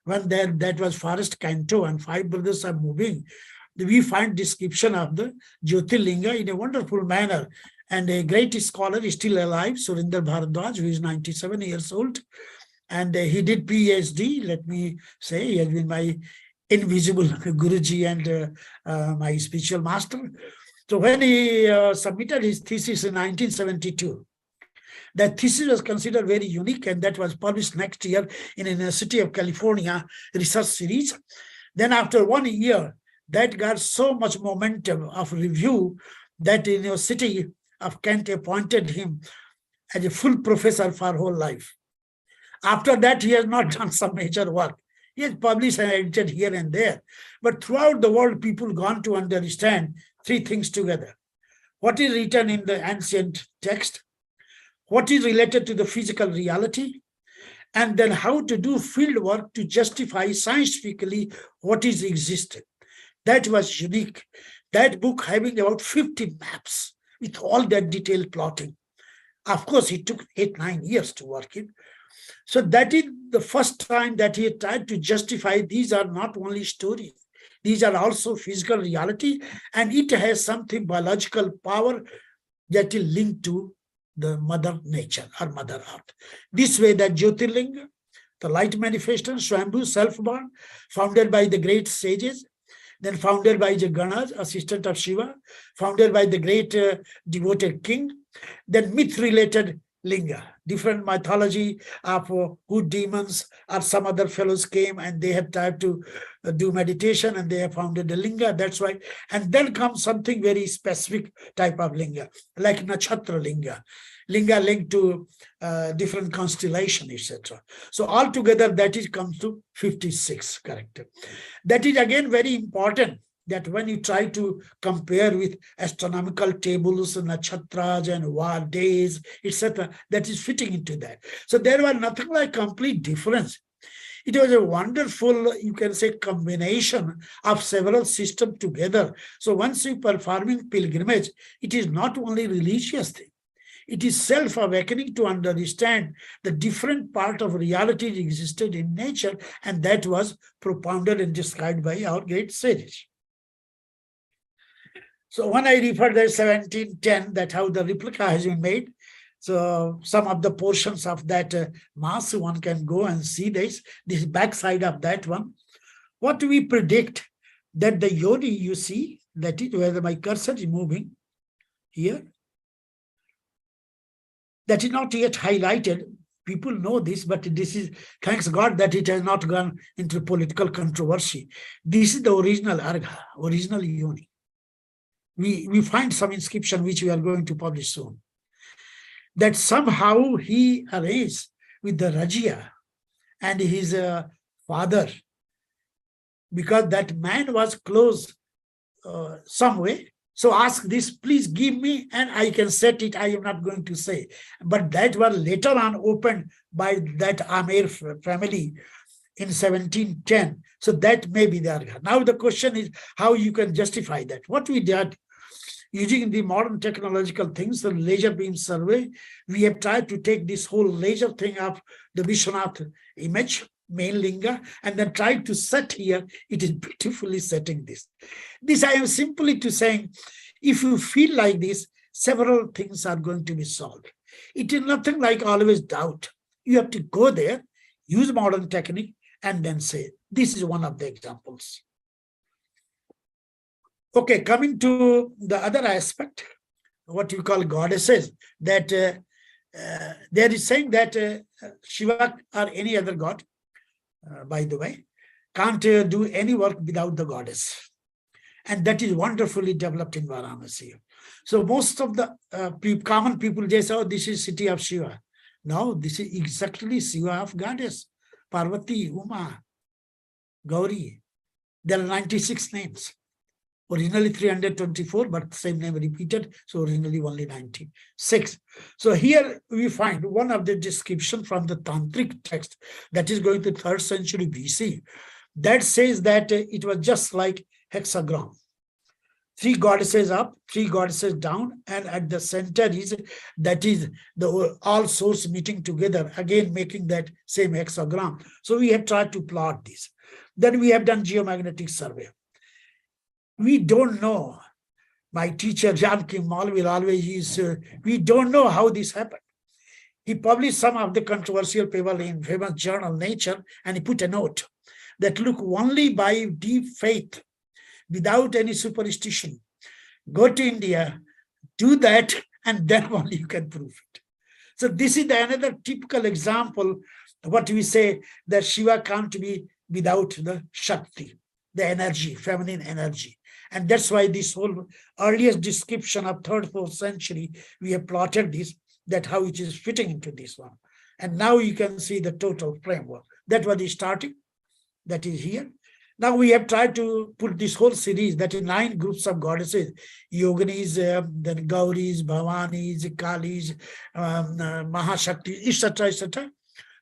when that was forest canto and 5 brothers are moving. We find description of the Jyotirlinga in a wonderful manner. And a great scholar is still alive, Surinder Bharadwaj, who is 97 years old. And he did PhD, let me say, he has been my invisible Guruji and my spiritual master. So when he submitted his thesis in 1972, that thesis was considered very unique, and that was published next year in the University of California research series. Then after 1 year, that got so much momentum of review that the University of Kent appointed him as a full professor for whole life. After that, he has not done some major work. He has published and edited here and there. But throughout the world, people gone to understand 3 things together. What is written in the ancient text, what is related to the physical reality, and then how to do field work to justify scientifically what is existed. That was unique. That book having about 50 maps with all that detailed plotting. Of course, it took 8-9 years to work it. So that is the first time that he tried to justify these are not only stories, these are also physical reality, and it has something biological power that is linked to the mother nature or mother earth. This way that Jyotirlinga, the light manifestation, Swambhu, self-born, founded by the great sages, then founded by the Ganas, assistant of Shiva, founded by the great devoted king, then myth-related Linga, different mythology of who demons or some other fellows came and they had tried to do meditation and they have founded a Linga, that's why. And then comes something very specific type of Linga, like Nachatra Linga, Linga linked to different constellation, etc. So altogether that is comes to 56 character. That is again very important, that when you try to compare with astronomical tables and nakshatras and war days, etc., that is fitting into that. So there was nothing like complete difference. It was a wonderful, you can say, combination of several systems together. So once you performing pilgrimage, it is not only religious thing. It is self-awakening to understand the different part of reality that existed in nature, and that was propounded and described by our great sages. So when I referred to 1710, that how the replica has been made, so some of the portions of that mass, one can go and see this backside of that one. What do we predict? That the yoni you see, that is where my cursor is moving here, that is not yet highlighted. People know this, but this is, thanks God that it has not gone into political controversy. This is the original argha, original yoni. We find some inscription which we are going to publish soon, that somehow he arranged with the Rajya and his father, because that man was close some way. So ask this, please give me and I can set it. I am not going to say. But that was later on opened by that Amir family in 1710. So that may be the argha. Now the question is how you can justify that. What we did, using the modern technological things, the laser beam survey, we have tried to take this whole laser thing of the Vishwanath image, main linga, and then tried to set here. It is beautifully setting this. This I am simply to saying, if you feel like this, several things are going to be solved. It is nothing like always doubt. You have to go there, use modern technique, and then say, this is one of the examples. Okay, coming to the other aspect, what you call goddesses, that there is saying that Shiva or any other god, by the way, can't do any work without the goddess. And that is wonderfully developed in Vārānasī. So most of the common people, they say, oh, this is city of Shiva. No, this is exactly Shiva of goddess, Parvati, Uma, Gauri. There are 96 names. Originally 324, but same name repeated. So originally only 96. So here we find one of the description from the Tantric text that is going to 3rd century BC. That says that it was just like hexagram. 3 goddesses up, 3 goddesses down, and at the center is the all souls meeting together, again making that same hexagram. So we have tried to plot this. Then we have done geomagnetic survey. We don't know. My teacher Janki Mal will always use, we don't know how this happened. He published some of the controversial paper in famous journal Nature, and he put a note that look, only by deep faith, without any superstition, go to India, do that, and then only you can prove it. So this is another typical example, what we say that Shiva can't be without the Shakti, the energy, feminine energy. And that's why this whole earliest description of 3rd, 4th century, we have plotted this, that how it is fitting into this one. And now you can see the total framework. That was the starting, that is here. Now we have tried to put this whole series, that is 9 groups of goddesses, Yoginis, then Gauris, Bhavanis, Kalis, Mahashakti, etc., etc.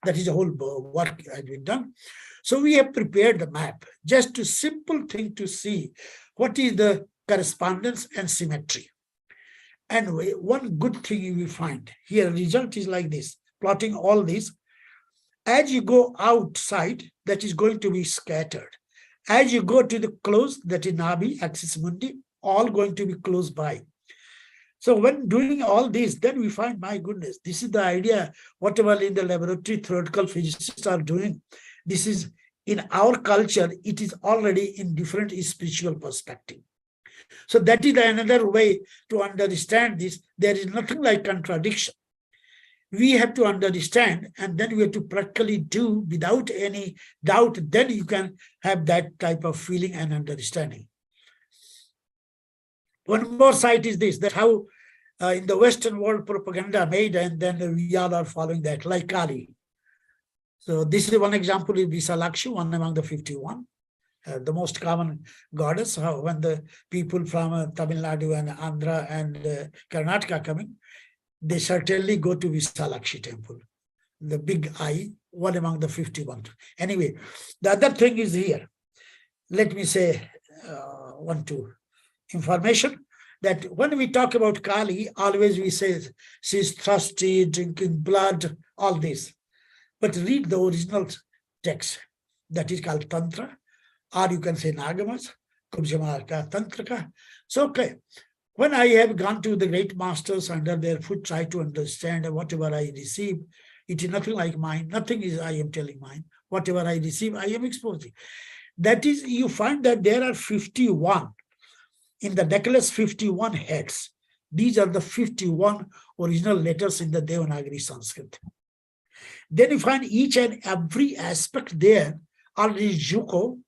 That is a whole work has been done. So we have prepared the map, just a simple thing to see what is the correspondence and symmetry. And one good thing you will find here, result is like this, plotting all this. As you go outside, that is going to be scattered. As you go to the close, that is Nabi, axis mundi, all going to be close by. So when doing all this, then we find, my goodness, this is the idea, whatever in the laboratory theoretical physicists are doing. This is in our culture, it is already in different spiritual perspective. So that is another way to understand this. There is nothing like contradiction. We have to understand, and then we have to practically do without any doubt. Then you can have that type of feeling and understanding. One more site is this, that how in the Western world propaganda made, and then we all are following that, like Kali. So this is one example is Visalakshi, one among the 51. The most common goddess, when the people from Tamil Nadu and Andhra and Karnataka coming, they certainly go to Visalakshi temple, the big eye, one among the 51. Anyway, the other thing is here. Let me say two information, that when we talk about Kali, always we say she's thirsty, drinking blood, all this. But read the original text, that is called Tantra, or you can say Nagamas, Kubjamarka, Tantraka. So, okay. When I have gone to the great masters under their foot, try to understand whatever I receive, it is nothing like mine. Nothing is I am telling mine. Whatever I receive, I am exposing. That is, you find that there are 51. In the necklace, 51 heads. These are the 51 original letters in the Devanagari Sanskrit. Then you find each and every aspect there. Already Juko,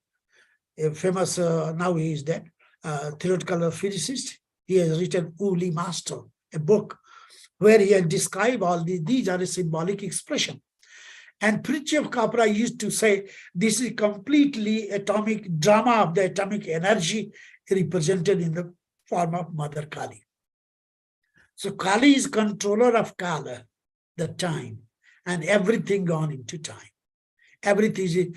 a famous, now he is dead, theoretical physicist, he has written Uli Master, a book where he has described all these are a symbolic expression. And Pritchett of Capra used to say, this is completely atomic drama of the atomic energy represented in the form of Mother Kali. So Kali is controller of Kala, the time, and everything gone into time. Everything is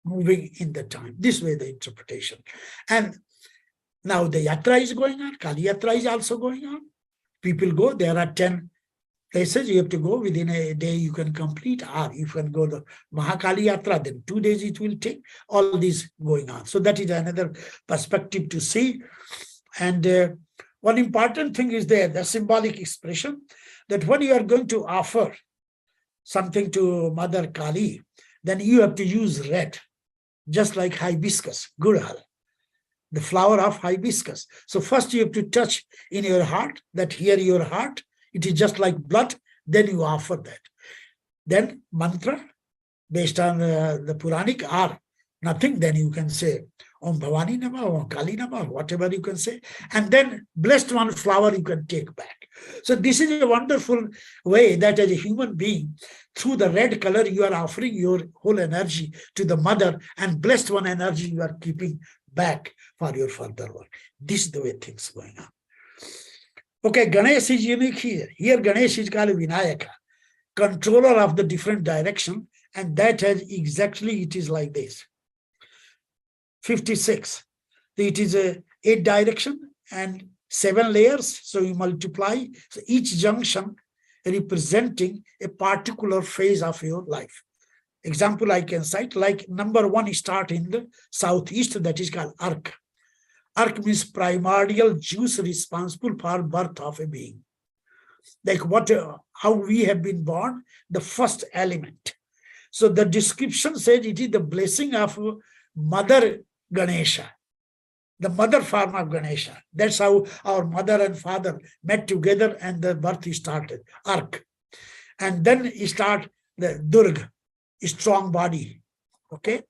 moving in the time. This way the interpretation. And now the yatra is going on. Kali yatra is also going on. People go. There are 10 places you have to go. Within a day you can complete. Or you can go the Mahakali yatra. Then 2 days it will take. All this going on. So that is another perspective to see. And one important thing is there, the symbolic expression, that when you are going to offer something to Mother Kali, then you have to use red, just like hibiscus, gudal, the flower of hibiscus. So first you have to touch in your heart, that here your heart, it is just like blood, then you offer that. Then mantra, based on the Puranic, or nothing, then you can say, Om Bhavani Namah, Om Kali Namah, whatever you can say. And then blessed one flower you can take back. So this is a wonderful way that as a human being, through the red color, you are offering your whole energy to the mother, and blessed one energy you are keeping back for your further work. This is the way things going on. Okay, Ganesh is unique here. Here Ganesh is called Vinayaka, controller of the different direction, and that has exactly, it is like this. 56. It is a 8 direction and 7 layers. So you multiply. So each junction representing a particular phase of your life. Example I can cite, like number 1 start in the southeast, that is called Ark. Ark means primordial juice responsible for birth of a being. Like how we have been born, the first element. So the description said it is the blessing of Mother Ganesha, the mother form of Ganesha. That's how our mother and father met together and the birth started, Ark. And then start the Durga, strong body. Okay.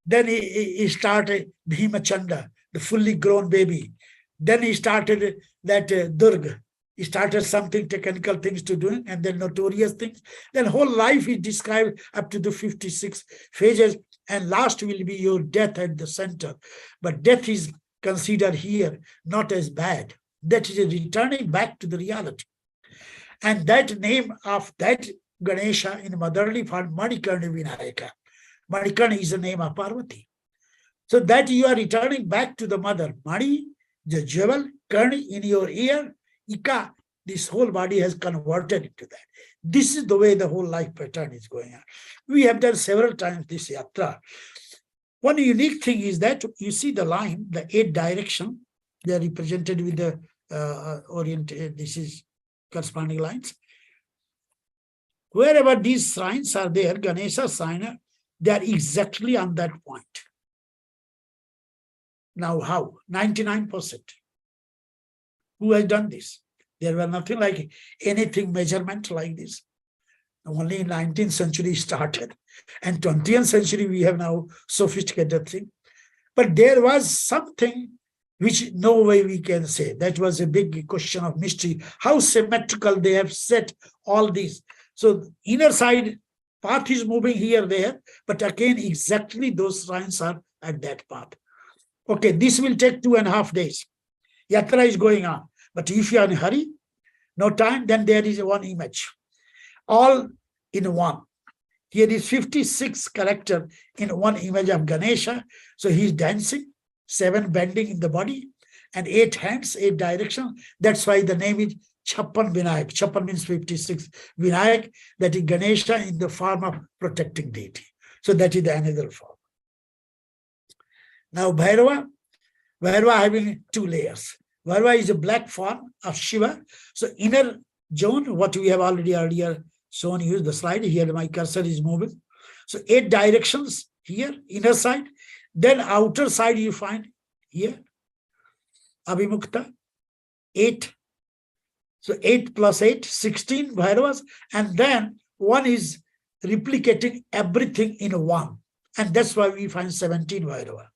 Then he started Bhima Chanda, the fully grown baby. Then he started that Durga. He started something, technical things to do, and then notorious things. Then whole life is described up to the 56 phases, and last will be your death at the center. But death is considered here not as bad. That is a returning back to the reality. And that name of that Ganesha in motherly form, Manikarna Vinayaka. Manikarna is the name of Parvati. So that you are returning back to the mother. Mani, the jewel, Karni in your ear, Ika, this whole body has converted into that. This is the way the whole life pattern is going on. We have done several times this yatra. One unique thing is that you see the line, the 8 direction, they are represented with the this is corresponding lines. Wherever these signs are there, Ganesha sign, they are exactly on that point. Now how? 99%. Who has done this? There were nothing like anything measurement like this. Only in 19th century started, and 20th century we have now sophisticated thing. But there was something which no way we can say. That was a big question of mystery. How symmetrical they have set all these. So inner side path is moving here, there, but again exactly those lines are at that path. Okay, this will take 2.5 days. Yatra is going on. But if you are in a hurry, no time, then there is one image. All in one. Here is 56 characters in one image of Ganesha. So he is dancing, 7 bending in the body, and 8 hands, 8 directions. That's why the name is Chappan Vinayak. Chappan means 56. Vinayak, that is Ganesha in the form of protecting deity. So that is the another form. Now Bhairava having 2 layers. Bhairava is a black form of Shiva. So inner zone, what we have already earlier shown you, the slide, here my cursor is moving. So 8 directions here, inner side. Then outer side you find here, Abhimukta, 8. So 8 plus 8, 16 Bhairavas. And then one is replicating everything in one. And that's why we find 17 Bhairava.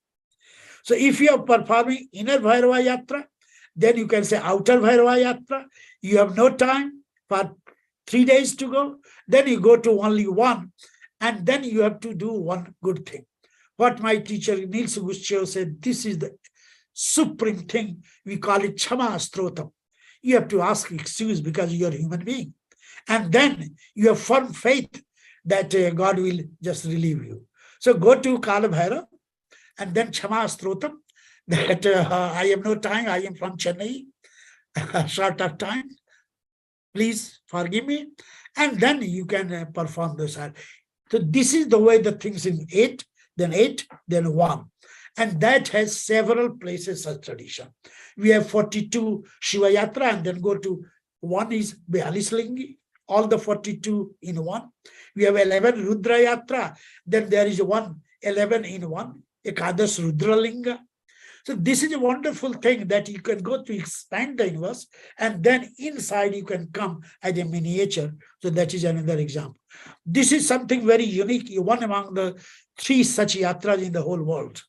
So if you are performing inner Bhairava Yatra, then you can say outer Bhairava Yatra. You have no time for 3 days to go. Then you go to only one. And then you have to do one good thing. What my teacher Niels Guschev said, this is the supreme thing. We call it Chama Strotam. You have to ask excuse because you are a human being. And then you have firm faith that God will just relieve you. So go to Kala Bhairava and then Chama Strotam, that I have no time, I am from Chennai, short of time, please forgive me. And then you can perform this. So this is the way the things in 8, then 1. And that has several places as tradition. We have 42 Shiva Yatra, and then go to 1 is Bealislingi, all the 42 in 1. We have 11 Rudra Yatra, then there is 11 in 1, Ekadas Rudra Linga. So this is a wonderful thing that you can go to expand the universe, and then inside you can come as a miniature. So that is another example. This is something very unique, one among the 3 such yatras in the whole world.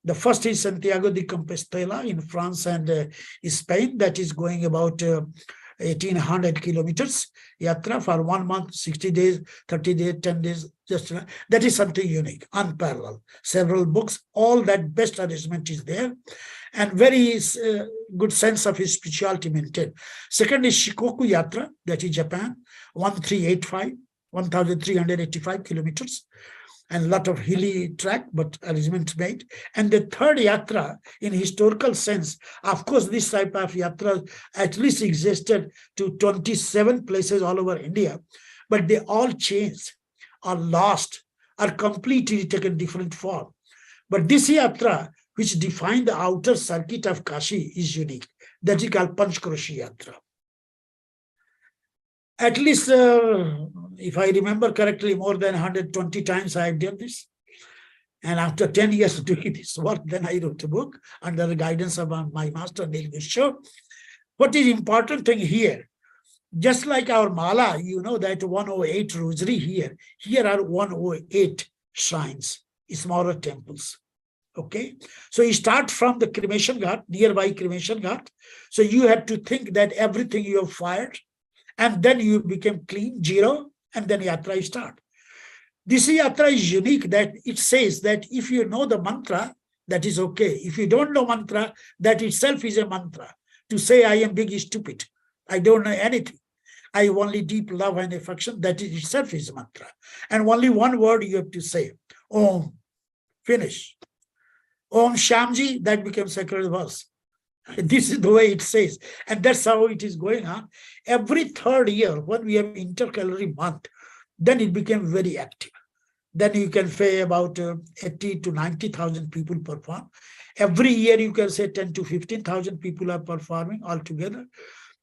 The first is Santiago de Compostela in France and Spain, that is going about 1800 kilometers yatra for 1 month, 60 days, 30 days, 10 days. Just that is something unique, unparalleled. Several books, all that best arrangement is there, and very good sense of his spirituality maintained. Second is Shikoku Yatra, that is Japan, 1385 kilometers, and a lot of hilly track, but arrangements made. And the third yatra, in historical sense, of course, this type of yatra at least existed to 27 places all over India, but they all changed, are lost, are completely taken different form. But this yatra, which defined the outer circuit of Kashi, is unique. That is called Panchkroshi Yatra. At least, if I remember correctly, more than 120 times I have done this. And after 10 years of doing this work, then I wrote a book under the guidance of my master, Neil Vishwa. What is important thing here, just like our mala, you know that 108 rosary here are 108 shrines, smaller temples. Okay, so you start from the cremation ghat, nearby cremation ghat. So you have to think that everything you have fired, and then you became clean, zero, and then yatra start. This yatra is unique that it says that if you know the mantra, that is okay. If you don't know mantra, that itself is a mantra. To say I am big is stupid. I don't know anything. I have only deep love and affection. That is itself is a mantra. And only one word you have to say. Om. Finish. Om Shamji, that becomes sacred verse. This is the way it says. And that's how it is going on. Every third year, when we have intercalary month, then it became very active. Then you can say about 80 to 90,000 people perform. Every year you can say 10 to 15,000 people are performing altogether.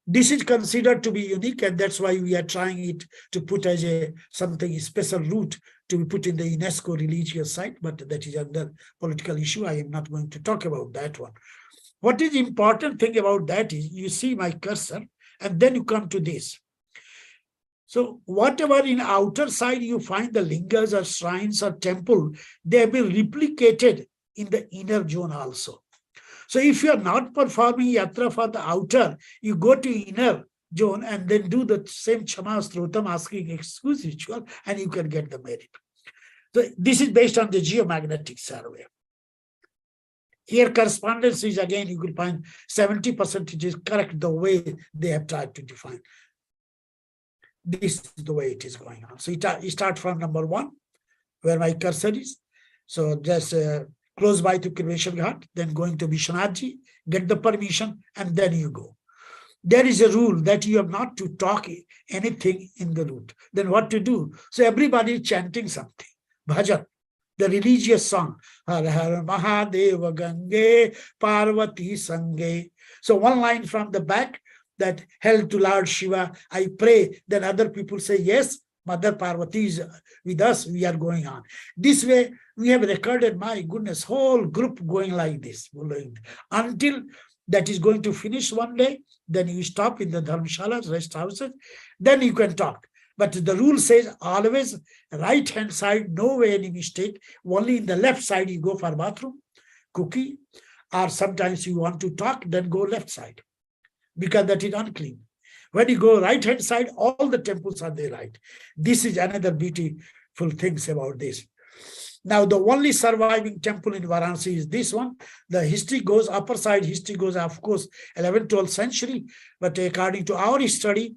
This is considered to be unique, and that's why we are trying it to put as a something special route to be put in the UNESCO religious site, but that is under political issue. I am not going to talk about that one. What is important thing about that is you see my cursor, and then you come to this. So whatever in outer side you find the lingas or shrines or temple, they have been replicated in the inner zone also. So if you are not performing yatra for the outer, you go to inner zone and then do the same Chama Strotam asking excuse ritual, and you can get the merit. So this is based on the geomagnetic survey. Here correspondence is again, you will find 70% it is correct the way they have tried to define. This is the way it is going on. So you start from number 1, where my cursor is. So just close by to cremation ghat, then going to Vishwanathji, get the permission, and then you go. There is a rule that you have not to talk anything in the route. Then what to do? So everybody is chanting something. Bhajan, the religious song. Har Har Mahadeva Gange Parvati Sange. So one line from the back, that held to Lord Shiva, I pray. Then other people say, yes, Mother Parvati is with us, we are going on. This way, we have recorded, my goodness, whole group going like this, until that is going to finish one day. Then you stop in the dharmshalas, rest houses, then you can talk. But the rule says always right hand side, no way any mistake. Only in the left side you go for bathroom, cookie, or sometimes you want to talk, then go left side, because that is unclean. When you go right hand side, all the temples are there, right? This is another beautiful things about this. Now, the only surviving temple in Vārānasī is this one. The history goes, upper side history goes, of course, 11th, 12th century. But according to our study,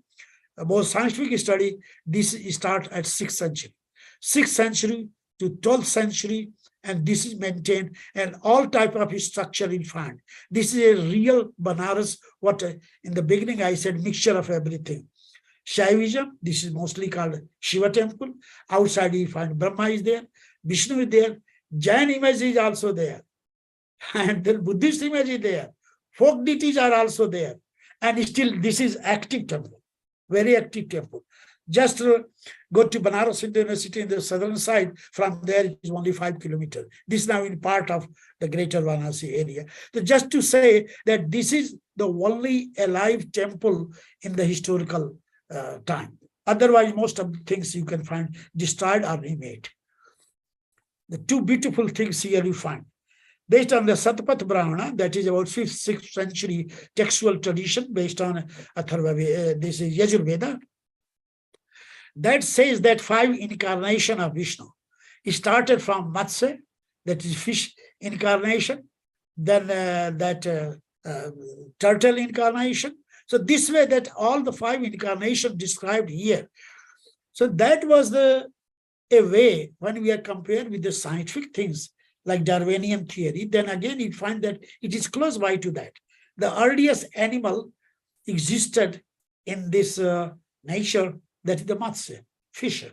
more scientific study, this starts at 6th century. 6th century to 12th century, and this is maintained, and all type of structure you find. This is a real Banaras, what in the beginning I said, mixture of everything. Shaivism, this is mostly called Shiva temple. Outside you find Brahma is there, Vishnu is there, Jain image is also there, and then Buddhist image is there, folk deities are also there, and still this is active temple, very active temple. Just go to Banaras Hindu University in the southern side. From there, it is only 5 kilometers. This is now in part of the greater Vārānasī area. So just to say that this is the only alive temple in the historical time. Otherwise, most of the things you can find destroyed or remade. The two beautiful things here you find. based on the Satapatha Brahmana, that is about 5th, 6th century textual tradition based on Atharva, this is Yajurveda, that says that 5 incarnation of Vishnu. It started from Matsya, that is fish incarnation, then turtle incarnation. So this way that all the 5 incarnations described here. So that was a way when we are compared with the scientific things like Darwinian theory, then again you find that it is close by to that. The earliest animal existed in this nature, that is the Matsya, fisher.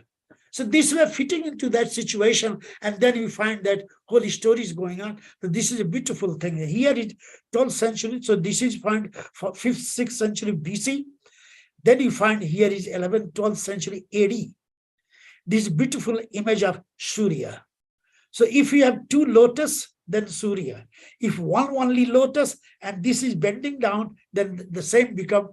So this way fitting into that situation, and then you find that whole story is going on. So this is a beautiful thing. Here is 12th century, so this is found 5th, 6th century BC. Then you find here is 11th, 12th century AD. This beautiful image of Surya. So if you have 2 lotus, then Surya. If one only lotus and this is bending down, then the same become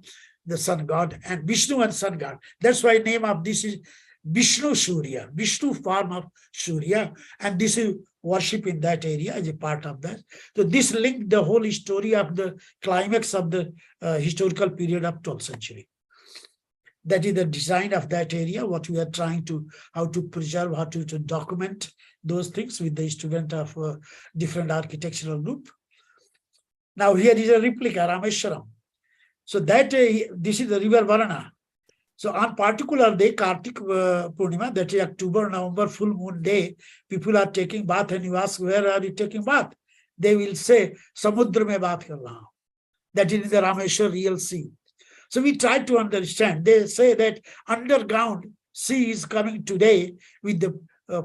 the sun god and Vishnu and sun god. That's why name of this is Vishnu Surya, Vishnu form of Surya, and this is worship in that area as a part of that. So this linked the whole story of the climax of the historical period of 12th century. That is the design of that area, what we are trying to, how to preserve, how to document those things with the student of different architectural group. Now here is a replica, Rameshwaram. So that this is the river Vārāṇa. So on particular day, Kartik Purnima, that is October, November, full moon day, people are taking bath and you ask, where are you taking bath? They will say, Samudra mein bath kar raha hu. That is the Rameshwar real sea. So we try to understand. They say that underground sea is coming today with the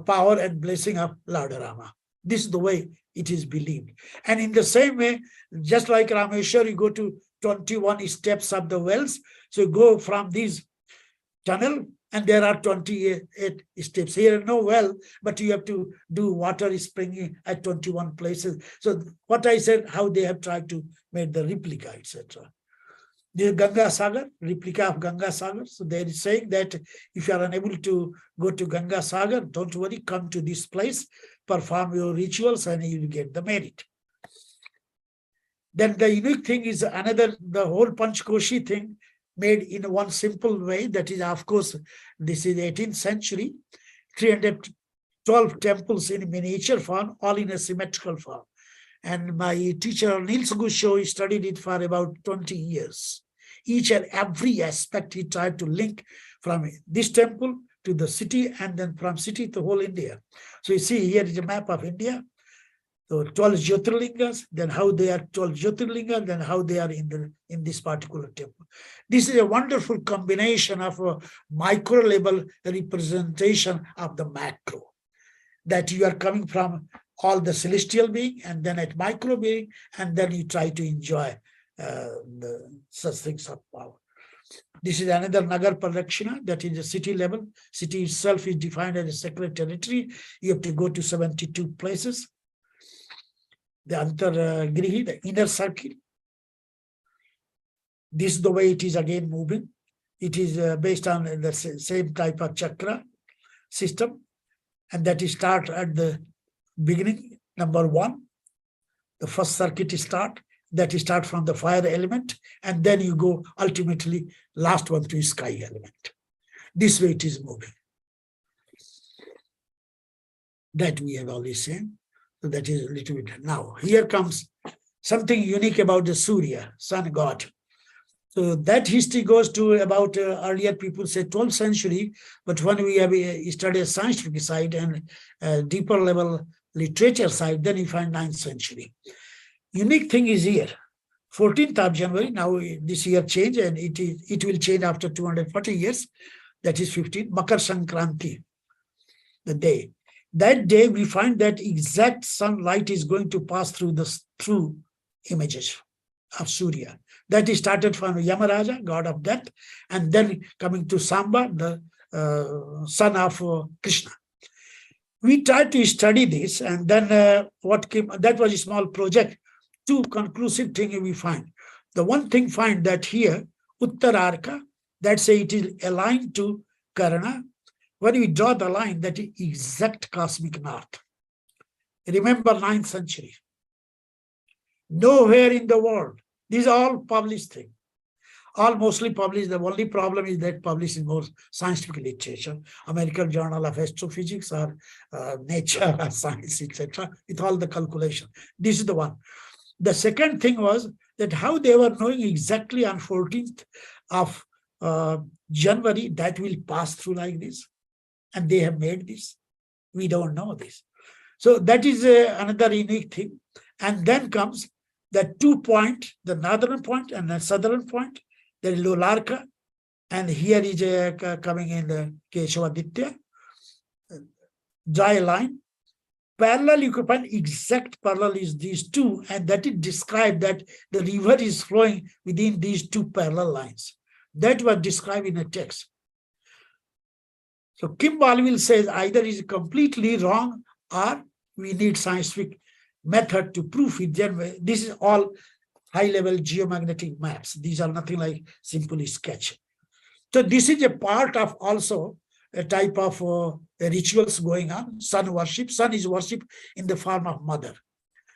power and blessing of Lord Rama. This is the way it is believed. And in the same way, just like Rameshwar, you go to 21 steps of the wells. So you go from these tunnel and there are 28 steps. Here no well, but you have to do water springing at 21 places. So what I said, how they have tried to make the replica, etc. The Ganga Sagar, replica of Ganga Sagar. So they are saying that if you are unable to go to Ganga Sagar, don't worry, come to this place, perform your rituals and you will get the merit. Then the unique thing is another, the whole Panchkoshi thing made in one simple way. That is, of course, this is 18th century, 312 temples in miniature form, all in a symmetrical form. And my teacher, Niels Gusho, studied it for about 20 years. Each and every aspect he tried to link from this temple to the city and then from city to whole India. So you see here is a map of India. So 12 Jyotirlingas, then how they are 12 Jyotirlingas, then how they are in this particular temple. This is a wonderful combination of a micro level representation of the macro. That you are coming from all the celestial being and then at micro being, and then you try to enjoy such things of power. This is another Nagar Pradakshina, that is the city level. City itself is defined as a sacred territory. You have to go to 72 places. The Antargrihi, the inner circle. This is the way it is again moving. It is based on the same type of chakra system. And that is start at the beginning, number 1. The first circuit is start. That is start from the fire element. And then you go ultimately last one to sky element. This way it is moving. That we have always seen. So that is a little bit. Now, here comes something unique about the Surya, sun god. So that history goes to about earlier people say 12th century, but when we have studied scientific side and deeper level literature side, then you find 9th century. Unique thing is here, 14th of January, now this year change and it will change after 240 years, that is 15, Makar Sankranti, the day. That day we find that exact sunlight is going to pass through the images of Surya. That is started from Yamaraja, god of death, and then coming to Samba, the son of Krishna. We tried to study this, and then what came, that was a small project. 2 conclusive things we find. The one thing find that here, Uttararka, that say it is aligned to Karna. When we draw the line, that is exact cosmic north. Remember 9th century. Nowhere in the world. These are all published things. All mostly published. The only problem is that published in more scientific literature, American Journal of Astrophysics or Nature or Science, etc., with all the calculation. This is the one. The second thing was that how they were knowing exactly on 14th of January that will pass through like this. And they have made this. We don't know this. So that is another unique thing. And then comes the 2 point, the northern point and the southern point. There is Lolarka, and here is coming in the Keshavaditya, dry line. Parallel, you can find exact parallel is these two, and that is described that the river is flowing within these two parallel lines. That was described in a text. So Kim Baldwin says either is completely wrong or we need scientific method to prove it. Then this is all high-level geomagnetic maps. These are nothing like simply sketch. So this is a part of also a type of rituals going on. Sun worship. Sun is worship in the form of mother.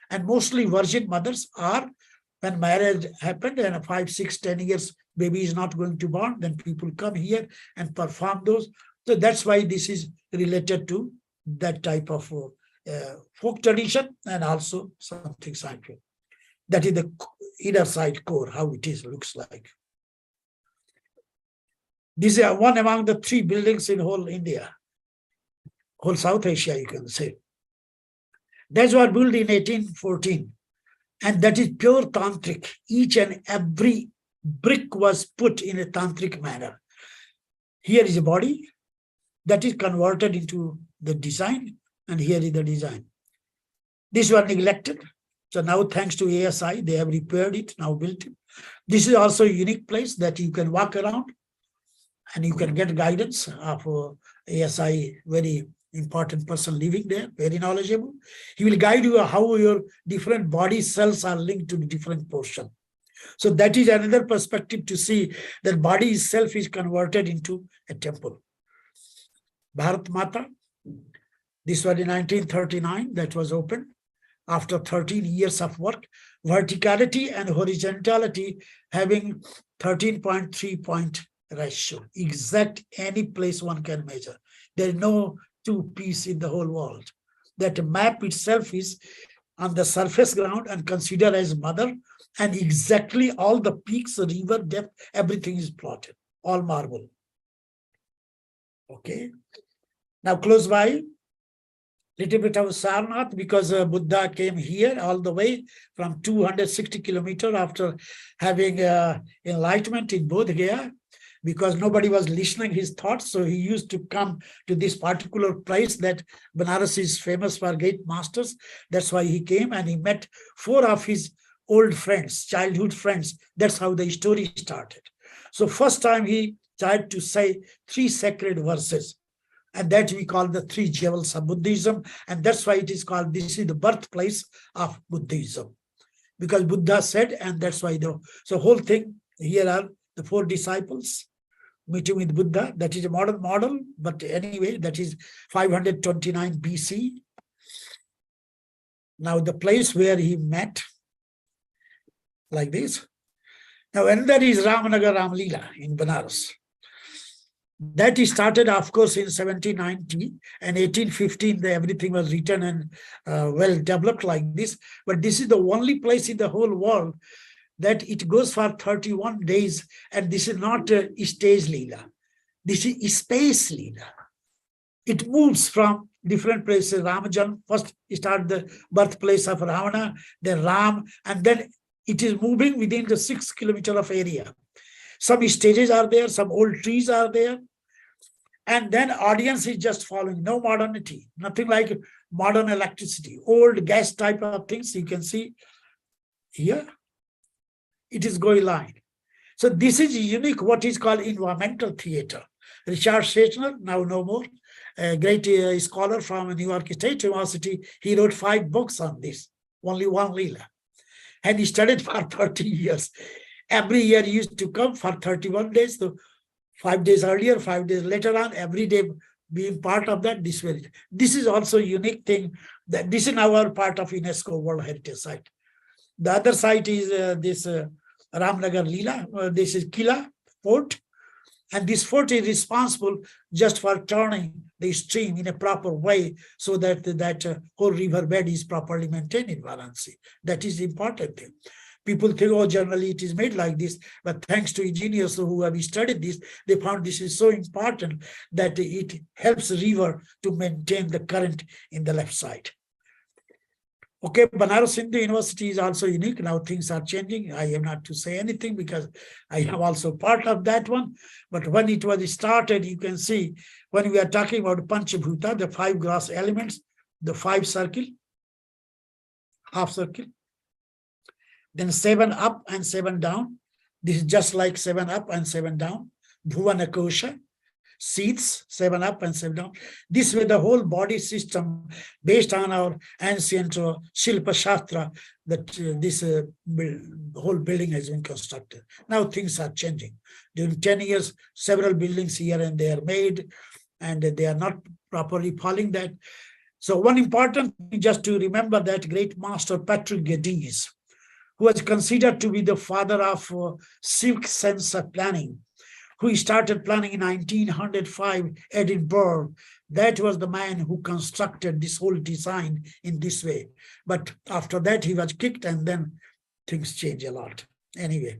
And mostly virgin mothers are, when marriage happened and 5, 6, 10 years, baby is not going to born, then people come here and perform those. So that's why this is related to that type of folk tradition and also something scientific. That is the inner side core, how it is, looks like. This is one among the 3 buildings in whole India, whole South Asia, you can say. That's what built in 1814. And that is pure tantric. Each and every brick was put in a tantric manner. Here is a body that is converted into the design, and here is the design. This was neglected. So now, thanks to ASI, they have repaired it, now built it. This is also a unique place that you can walk around and you can get guidance of ASI, very important person living there, very knowledgeable. He will guide you how your different body cells are linked to the different portion. So that is another perspective to see that body itself is converted into a temple. Bharat Mata, this was in 1939 that was opened. After 13 years of work, verticality and horizontality having 13.3 point ratio, exact any place one can measure. There is no two piece in the whole world. That map itself is on the surface ground and considered as mother, and exactly all the peaks, river depth, everything is plotted, all marble. Okay. Now close by, little bit of Sarnath, because Buddha came here all the way from 260 kilometers after having enlightenment in Bodh Gaya, because nobody was listening his thoughts. So he used to come to this particular place that Vārānasī is famous for great masters. That's why he came, and he met 4 of his old friends, childhood friends. That's how the story started. So first time he tried to say 3 sacred verses. And that we call the 3 jewels of Buddhism. And that's why it is called, this is the birthplace of Buddhism. Because Buddha said, and that's why so whole thing, here are the 4 disciples meeting with Buddha. That is a modern model, but anyway, that is 529 BC. Now the place where he met, like this. Now another is Ramnagar Ramlila in Benares. That is started, of course, in 1790 and 1815. Everything was written and well developed like this. But this is the only place in the whole world that it goes for 31 days. And this is not a stage Leela. This is space Leela. It moves from different places. Ramajan, first start the birthplace of Ravana, then Ram, and then it is moving within the 6 kilometer of area. Some stages are there, some old trees are there. And then audience is just following, no modernity, nothing like modern electricity, old gas type of things. You can see here, it is going line. So this is unique, what is called environmental theater. Richard Schechner, now no more, a great scholar from New York State University, he wrote 5 books on this, only one Leela. And he studied for 30 years. Every year he used to come for 31 days, so 5 days earlier, 5 days later on, every day being part of that. This is also a unique thing, that this is now our part of UNESCO World Heritage Site. The other side is this Ramnagar Leela. This is Kila fort. And this fort is responsible just for turning the stream in a proper way so that that whole river bed is properly maintained in Vārānasī. That is the important thing. People think, oh, generally it is made like this, but thanks to engineers who have studied this, they found this is so important that it helps the river to maintain the current in the left side. Okay, Banaras Hindu University is also unique. Now things are changing. I am not to say anything because I am also part of that one. But when it was started, you can see when we are talking about Panchabhuta, the 5 gross elements, the 5 circle, half circle, then 7 up and 7 down. This is just like 7 up and 7 down. Bhuvana Kosha, seats, 7 up and 7 down. This way the whole body system based on our ancient Shilpa Shastra that this whole building has been constructed. Now things are changing. During 10 years, several buildings here and there are made and they are not properly following that. So one important thing just to remember that great master Patrick Geddes, who was considered to be the father of civic sense of planning, who started planning in 1905 Edinburgh. That was the man who constructed this whole design in this way. But after that, he was kicked and then things changed a lot. Anyway,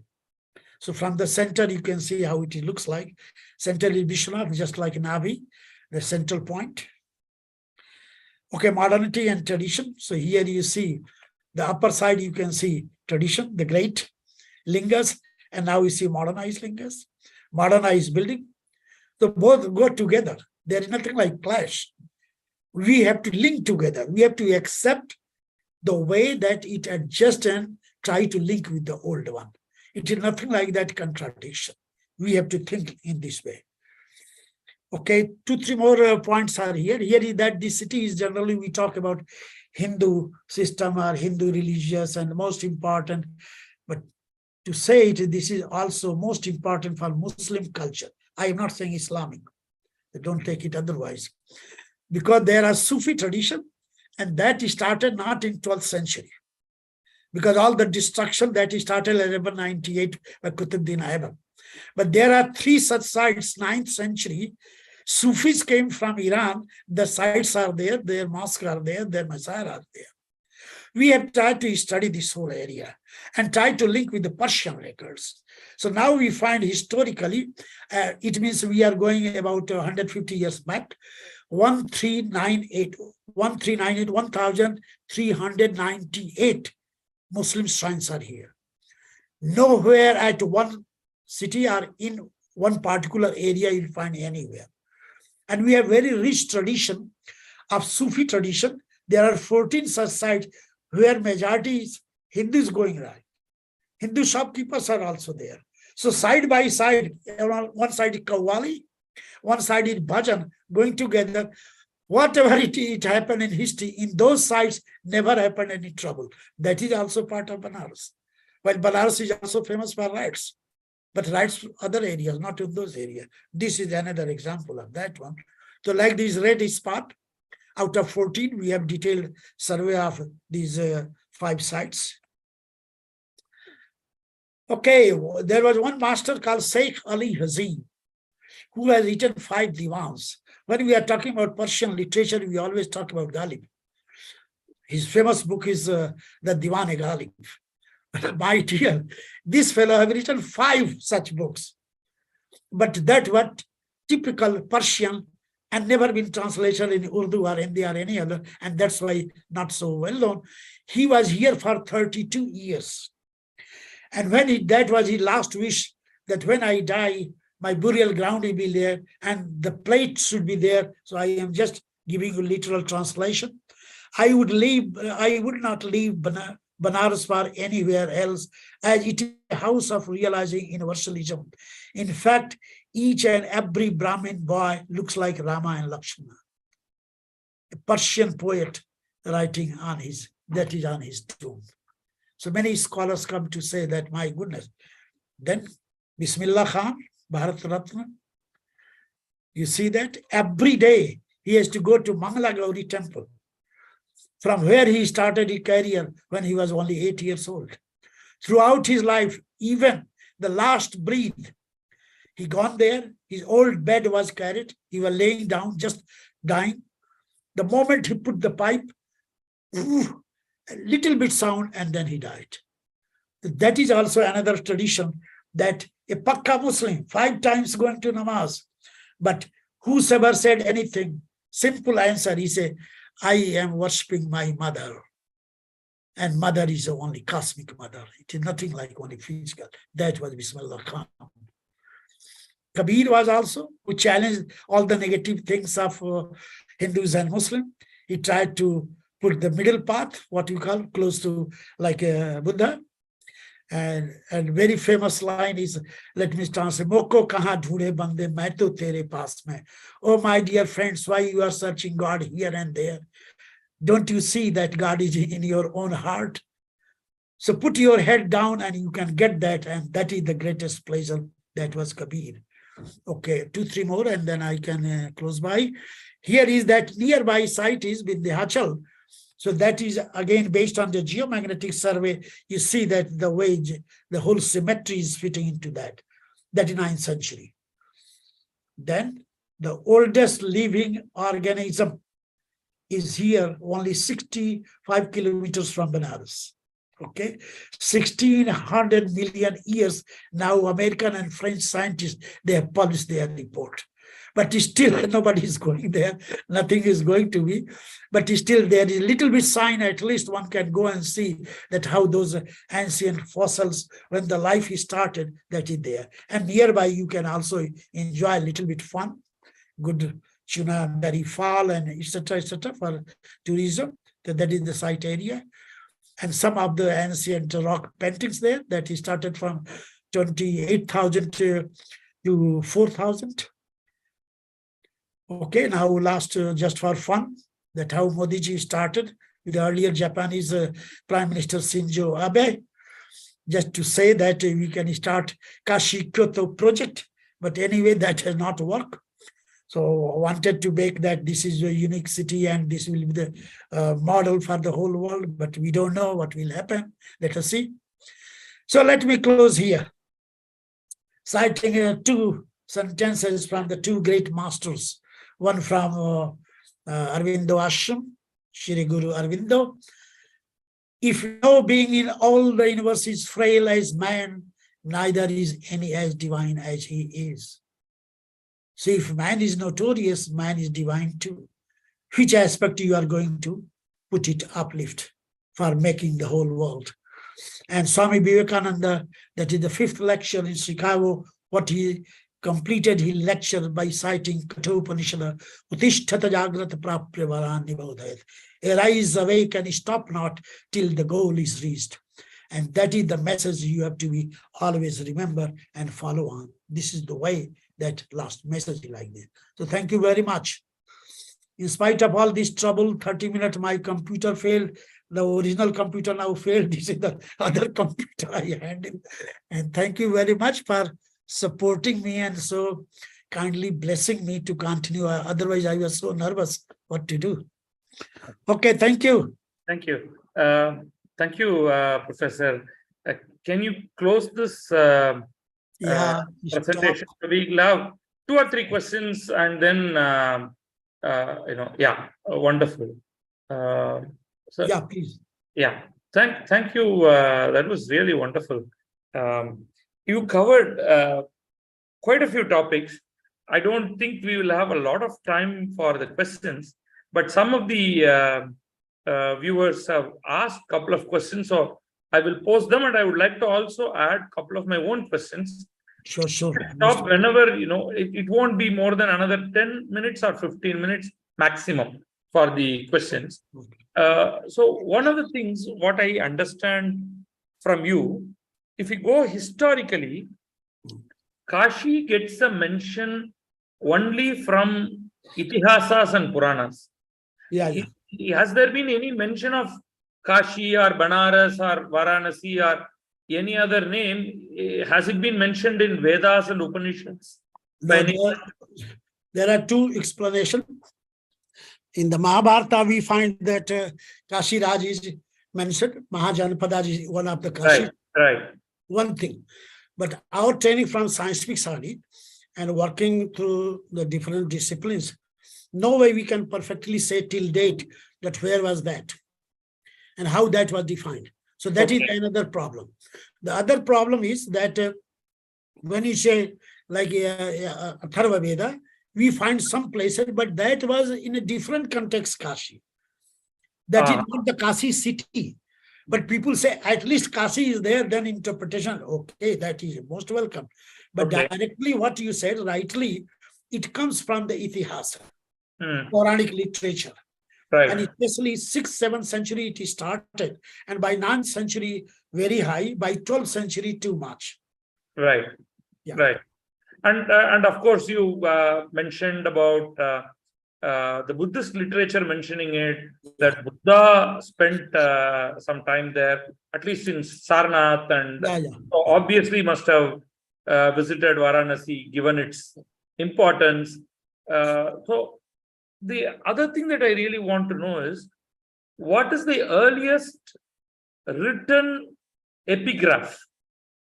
so from the center, you can see how it looks like. Center is Vishwanath, just like Navi, the central point. Okay, modernity and tradition. So here you see the upper side, you can see tradition, the great lingas, and now you see modernized lingas, modernized building. So both go together. There is nothing like clash. We have to link together. We have to accept the way that it adjusts and try to link with the old one. It is nothing like that contradiction. We have to think in this way. Okay, 2-3 more points are here. Here is that the city is generally, we talk about Hindu system or Hindu religious and most important, but to say it, this is also most important for Muslim culture. I am not saying Islamic. Don't take it otherwise. Because there are Sufi tradition and that started not in 12th century. Because all the destruction that started in 1198 by Qutbuddin Aibak. But there are 3 such sites, 9th century. Sufis came from Iran, the sites are there, their mosques are there, their messiahs are there. We have tried to study this whole area and try to link with the Persian records. So now we find historically, it means we are going about 150 years back, 1398 Muslim shrines are here. Nowhere at one city or in one particular area you'll find anywhere. And we have very rich tradition of Sufi tradition. There are 14 such sites where majority is Hindus going right. Hindu shopkeepers are also there. So side by side, one side is Qawwali, one side is Bhajan, going together. Whatever it happened in history, in those sites never happened any trouble. That is also part of Banaras. While Banaras is also famous for rights. But rights other areas, not in those areas. This is another example of that one. So like this red spot, out of 14, we have detailed survey of these 5 sites. Okay, there was one master called Sheikh Ali Hazim, who has written 5 divans. When we are talking about Persian literature, we always talk about Ghalib. His famous book is the Diwan-e-Ghalib. My dear, this fellow has written 5 such books. But that was typical Persian and never been translated in Urdu or Hindi or any other, and that's why not so well known. He was here for 32 years. And when that was his last wish, that when I die, my burial ground will be there and the plate should be there. So I am just giving you literal translation. I would not leave Banaras for anywhere else, as it is a house of realizing universalism. In fact, each and every Brahmin boy looks like Rama and Lakshmana. A Persian poet writing on his tomb. So many scholars come to say that, my goodness. Then Bismillah Khan, Bharat Ratna. You see that every day he has to go to Mangala Gauri temple from where he started his career when he was only 8 years old. Throughout his life, even the last breath, he gone there, his old bed was carried, he was laying down, just dying. The moment he put the pipe, a little bit sound, and then he died. That is also another tradition, that a Pakka Muslim, 5 times going to namaz, but whosoever said anything, simple answer, he said, I am worshipping my mother. And mother is the only cosmic mother. It is nothing like only physical. That was Bismillah Khan. Kabir was also, who challenged all the negative things of Hindus and Muslims. He tried to put the middle path, what you call, close to like Buddha. And very famous line is, let me translate, Moko kahan dhoonde bande, main to tere paas mein. Oh, my dear friends, why you are searching God here and there? Don't you see that God is in your own heart? So put your head down and you can get that. And that is the greatest pleasure. That was Kabir. Okay, 2, 3 more, and then I can close by. Here is that nearby site is Vindhyachal. So that is again based on the geomagnetic survey. You see that the way the whole symmetry is fitting into that. That is 9th century. Then the oldest living organism is here, only 65 kilometers from Benares. Okay, 1600 million years now. American and French scientists, they have published their report, but still nobody is going there. Nothing is going to be, but still there is a little bit sign. At least one can go and see that how those ancient fossils, when the life is started, that is there. And nearby you can also enjoy a little bit fun, good Chunabari Fall and etc. for tourism. That is the site area. And some of the ancient rock paintings there that he started from 28,000 to 4,000. Okay, now last just for fun, that how Modiji started with the earlier Japanese Prime Minister Shinzo Abe, just to say that we can start Kashi Kyoto project, but anyway that has not worked. So I wanted to make that this is a unique city and this will be the model for the whole world, but we don't know what will happen. Let us see. So let me close here, citing 2 sentences from the 2 great masters. One from Aurobindo Ashram, Shri Guru Aurobindo. If no being in all the universe is frail as man, neither is any as divine as he is. So if man is notorious, man is divine too. Which aspect you are going to put it uplift for making the whole world? And Swami Vivekananda, that is the 5th lecture in Chicago, what he completed his lecture by citing Kathopanishad, Uttishtata Jagrat Prapya Vārāṇasī Bodhayat. Arise, awake, and stop not till the goal is reached. And that is the message you have to be always remember and follow on. This is the way that last message like this. So thank you very much. In spite of all this trouble, 30 minutes my computer failed. The original computer now failed. This is the other computer I handled. And thank you very much for supporting me and so kindly blessing me to continue. Otherwise, I was so nervous what to do. Okay, thank you. Thank you. Thank you, Professor. Can you close this presentation? We have 2 or 3 questions and then, wonderful. So, yeah, please. Yeah, thank you. That was really wonderful. You covered quite a few topics. I don't think we will have a lot of time for the questions, but some of the viewers have asked a couple of questions, so I will post them, and I would like to also add a couple of my own questions. Sure. Stop whenever, it won't be more than another 10 minutes or 15 minutes maximum for the questions. So one of the things, what I understand from you, if you go historically, Kashi gets a mention only from Itihasas and Puranas. Yeah. Has there been any mention of Kashi or Banaras or Vārānasī or any other name? Has it been mentioned in Vedas and Upanishads? No, there are 2 explanations. In the Mahabharata, we find that Kashi Raj is mentioned. Mahajanapada is one of the Kashi. Right. One thing. But our training from scientific study and working through the different disciplines, no way we can perfectly say till date that where was that and how that was defined. So that is another problem. The other problem is that when you say like Atharva Veda, we find some places, but that was in a different context, Kashi. That is not the Kashi city. But people say at least Kashi is there, then interpretation. Okay, that is most welcome. But directly what you said rightly, it comes from the Itihasa, Puranic literature. Right. And especially 6th, 7th century it started. And by 9th century, very high. By 12th century, too much. Right. Yeah. Right. And of course, you mentioned about the Buddhist literature mentioning it, that Buddha spent some time there, at least in Sarnath, and so obviously must have visited Vārānasī, given its importance. So the other thing that I really want to know is, what is the earliest written epigraph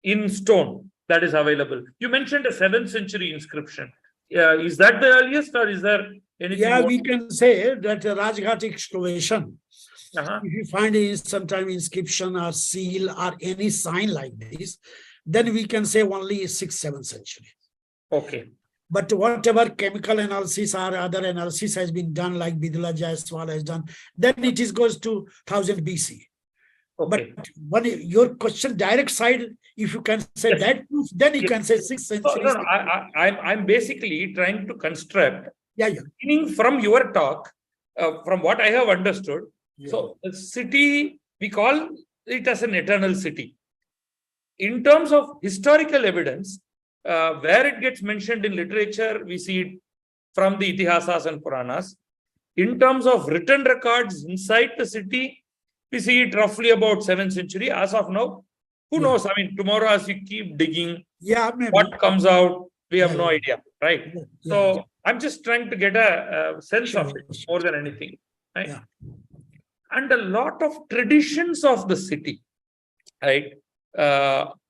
in stone that is available? You mentioned a 7th century inscription. Is that the earliest, or is there anything? Yeah, we can say that the Rajghat excavation, if you find sometime inscription or seal or any sign like this, then we can say only 6th, 7th century. Okay. But whatever chemical analysis or other analysis has been done, like Bidula Jaiswal has done, then it goes to 1000 BC. Okay. But when your question direct side, if you can say that proof, then you can say 6th century. No, I'm basically trying to construct, meaning from your talk, from what I have understood. So the city, we call it as an eternal city. In terms of historical evidence, where it gets mentioned in literature, we see it from the Itihasas and Puranas. In terms of written records inside the city, we see it roughly about 7th century. As of now, who knows? I mean, tomorrow as you keep digging, what comes out, we have no idea, right? So I'm just trying to get a sense of it more than anything, right? And a lot of traditions of the city, right?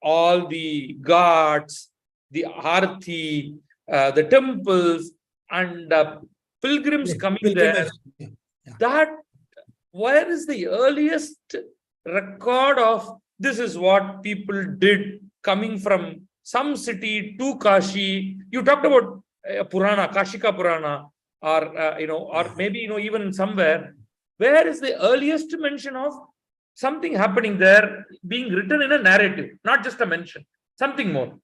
All the ghats, the arati, the temples, and pilgrims coming there. That, where is the earliest record of this is what people did coming from some city to Kashi? You talked about Purana, Kashika Purana, or maybe even somewhere. Where is the earliest mention of something happening there being written in a narrative, not just a mention, something more?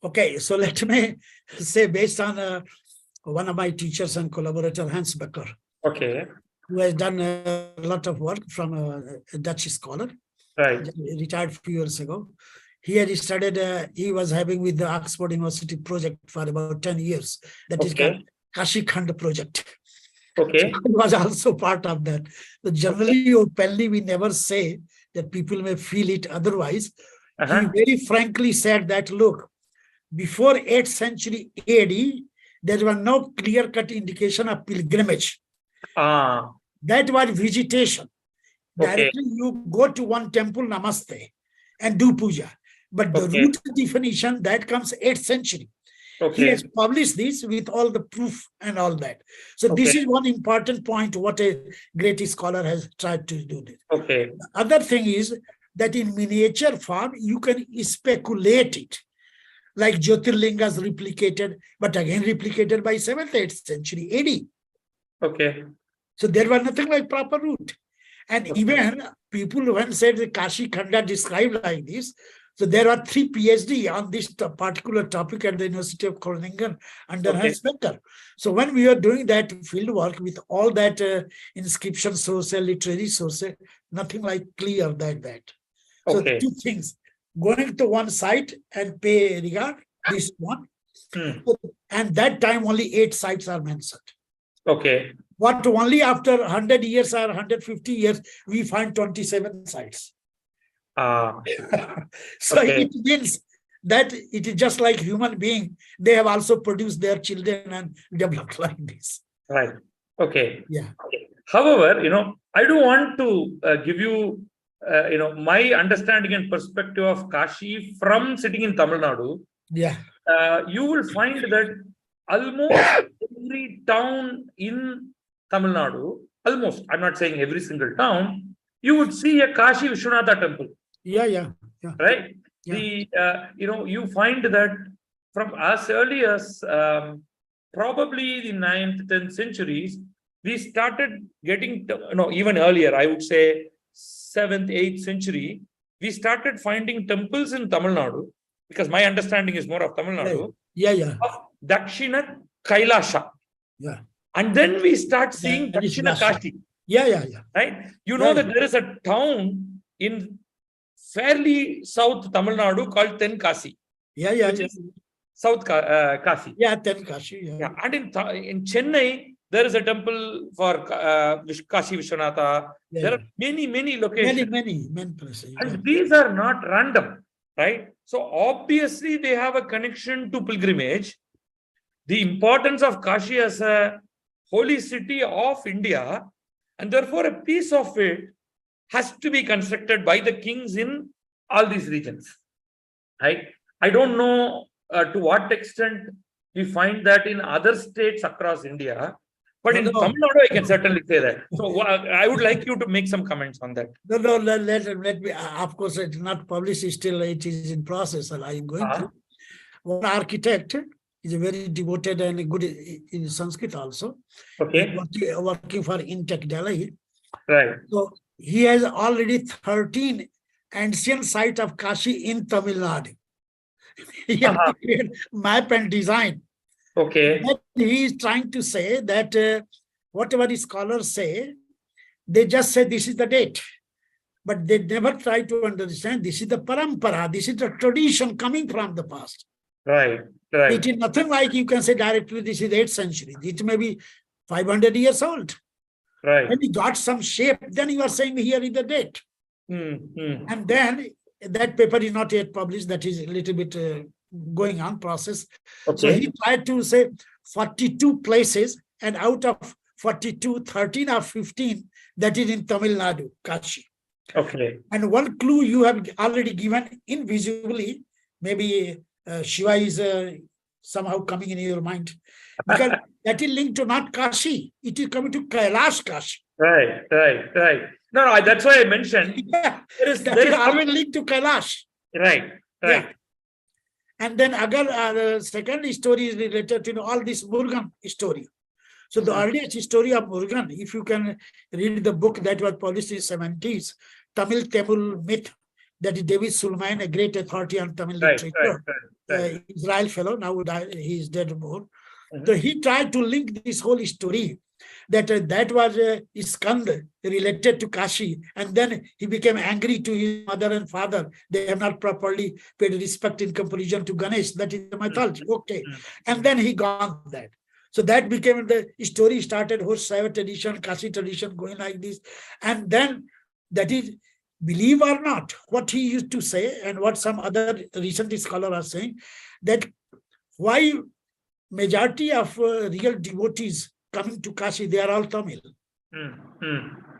Okay, so let me say, based on one of my teachers and collaborator, Hans Becker, who has done a lot of work from a Dutch scholar, retired a few years ago. He had studied, he was having with the Oxford University project for about 10 years. That is called Kashi Khand project. Okay. So I was also part of that. So generally, openly, we never say that people may feel it otherwise. He very frankly said that, look, before 8th century AD, there was no clear-cut indication of pilgrimage. That was visitation. Directly, you go to one temple, namaste, and do puja. But the root definition, that comes 8th century. He has published this with all the proof and all that. So this is one important point, what a great scholar has tried to do. The other thing is that in miniature form, you can speculate it. Like Jyotirlingas replicated, but again replicated by 7th, 8th century AD. So there was nothing like proper root. And even people when said the Kashi Khanda described like this, so there are 3 PhD on this particular topic at the University of Groningen under Hans Becker. So when we are doing that field work with all that inscription source, literary source, nothing like clear that. So 2 things. Going to one site and pay regard, this one. And that time only 8 sites are mentioned. But only after 100 years or 150 years, we find 27 sites. So it means that it is just like human being. They have also produced their children and developed like this. Okay. Yeah. However, I do want to give you, my understanding and perspective of Kashi from sitting in Tamil Nadu. Yeah. You will find that almost every town in Tamil Nadu, almost, I'm not saying every single town, you would see a Kashi Vishwanatha temple. Yeah. Right? Yeah. You find that from as early as probably the 9th, 10th centuries, we started getting, even earlier, I would say 7th, 8th century, we started finding temples in Tamil Nadu, because my understanding is more of Tamil Nadu, Yeah. of Dakshina Kailasha. Yeah. And then we start seeing that is Dakshina Russia. Kashi. Yeah. Right? You know that there is a town in fairly south Tamil Nadu called Tenkasi. Yeah. Which is South Kashi. Yeah, Kashi. Yeah. And in Chennai, there is a temple for Kashi Vishwanatha. Yeah. There are many locations. Many places. And these are not random, right? So obviously they have a connection to pilgrimage. The importance of Kashi as a holy city of India, and therefore a piece of it has to be constructed by the kings in all these regions. Right? I don't know to what extent we find that in other states across India, but in Tamil Nadu, I can certainly say that. So I would like you to make some comments on that. No, let me, of course, it's not published, still it is in process, and I am going through. One architect is a very devoted and good in Sanskrit also. Okay. Working for Intech Delhi. Right. So he has already 13 ancient sites of Kashi in Tamil Nadu. He has created map and design. Okay. But he is trying to say that whatever the scholars say, they just say this is the date. But they never try to understand this is the parampara, this is the tradition coming from the past. Right. It is nothing like you can say directly this is 8th century. It may be 500 years old. Right. When it got some shape, then you are saying here is the date. And then that paper is not yet published. That is a little bit going on process. Okay. So he tried to say 42 places, and out of 42, 13 or 15, that is in Tamil Nadu, Kashi. Okay. And one clue you have already given invisibly, maybe Shiva is somehow coming in your mind, because that is linked to not Kashi, it is coming to Kailash Kashi. Right. No, that's why I mentioned. Yeah, there is always linked to Kailash. Right. Yeah. And then again, the second story is related to all this Murugan story. So the earliest story of Murugan, if you can read the book that was published in the 70s, Tamil myth, that is David Sulman, a great authority on Tamil literature, Israel fellow, now he is dead more. So he tried to link this whole story, that was Iskand related to Kashi, and then he became angry to his mother and father. They have not properly paid respect in comparison to Ganesh. That is the mythology. Okay. And then he gone that. So that became the story started, whole Shaiva tradition, Kashi tradition going like this. And then that is, believe or not, what he used to say and what some other recent scholars are saying, that why majority of real devotees coming to Kashi, they are all Tamil.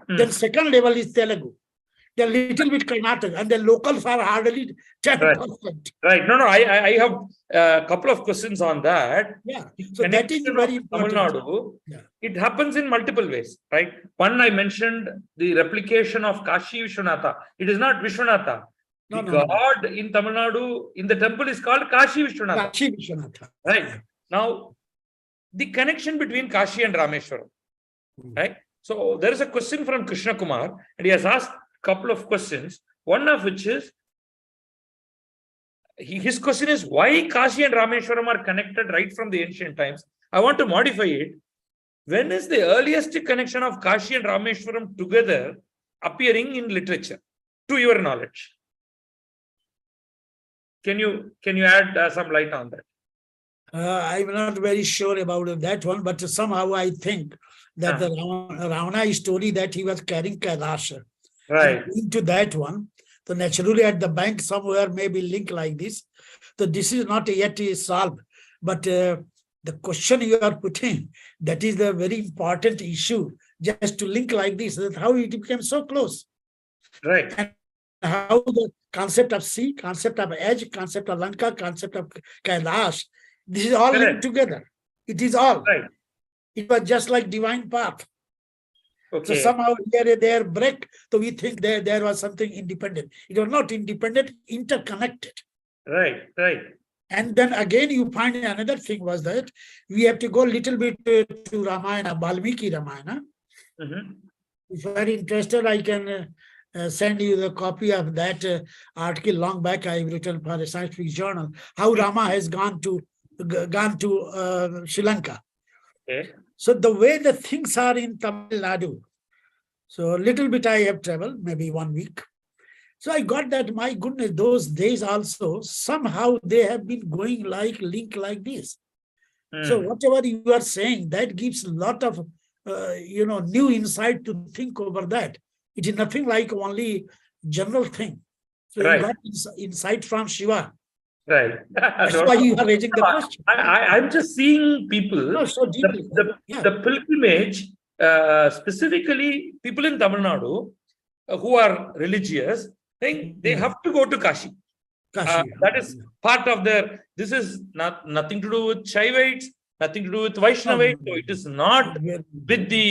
Then second level is Telugu. They're little bit Karnataka, and the locals are hardly 10%. Right. No, I have a couple of questions on that. Yeah. So that is very important. Tamil Nadu, it happens in multiple ways, right? One, I mentioned the replication of Kashi Vishwanatha. It is not Vishwanatha. The God in Tamil Nadu, in the temple, is called Kashi Vishwanatha. Kashi Vishwanatha. Right. Now, the connection between Kashi and Rameshwaram, right? So there is a question from Krishna Kumar, and he has asked a couple of questions. One of which is, his question is, why Kashi and Rameshwaram are connected right from the ancient times? I want to modify it. When is the earliest connection of Kashi and Rameshwaram together appearing in literature, to your knowledge? Can you add some light on that? I'm not very sure about that one, but somehow I think that the Ravana story that he was carrying Kailash. Right. Into that one. So naturally at the bank somewhere maybe link like this. So this is not yet solved, but the the question you are putting, that is the very important issue, just to link like this, that how it became so close. Right. And how the concept of sea, concept of edge, concept of Lanka, concept of Kailash, this is all linked together. It is all. Right. It was just like divine path. Okay. So somehow here and there break, so we think there was something independent. It was not independent, interconnected. Right, right. And then again, you find another thing was that we have to go a little bit to Ramayana, Valmiki Ramayana. Mm-hmm. If you are interested, I can send you the copy of that article long back I've written for a scientific journal, how Rama has gone to Sri Lanka. Okay. So the way the things are in Tamil Nadu, so a little bit I have traveled, maybe 1 week. So I got that, my goodness, those days also, somehow they have been going like link like this. So whatever you are saying, that gives a lot of, new insight to think over that. It is nothing like only general thing. So Right. you got insight from Shiva. Right. That's why you are raising the question. I'm just seeing people, No, so deeply. the pilgrimage, specifically people in Tamil Nadu who are religious, they have to go to Kashi. Kashi, That is part of their, this is nothing to do with Shaivites, nothing to do with Vaishnavites. So it is not with the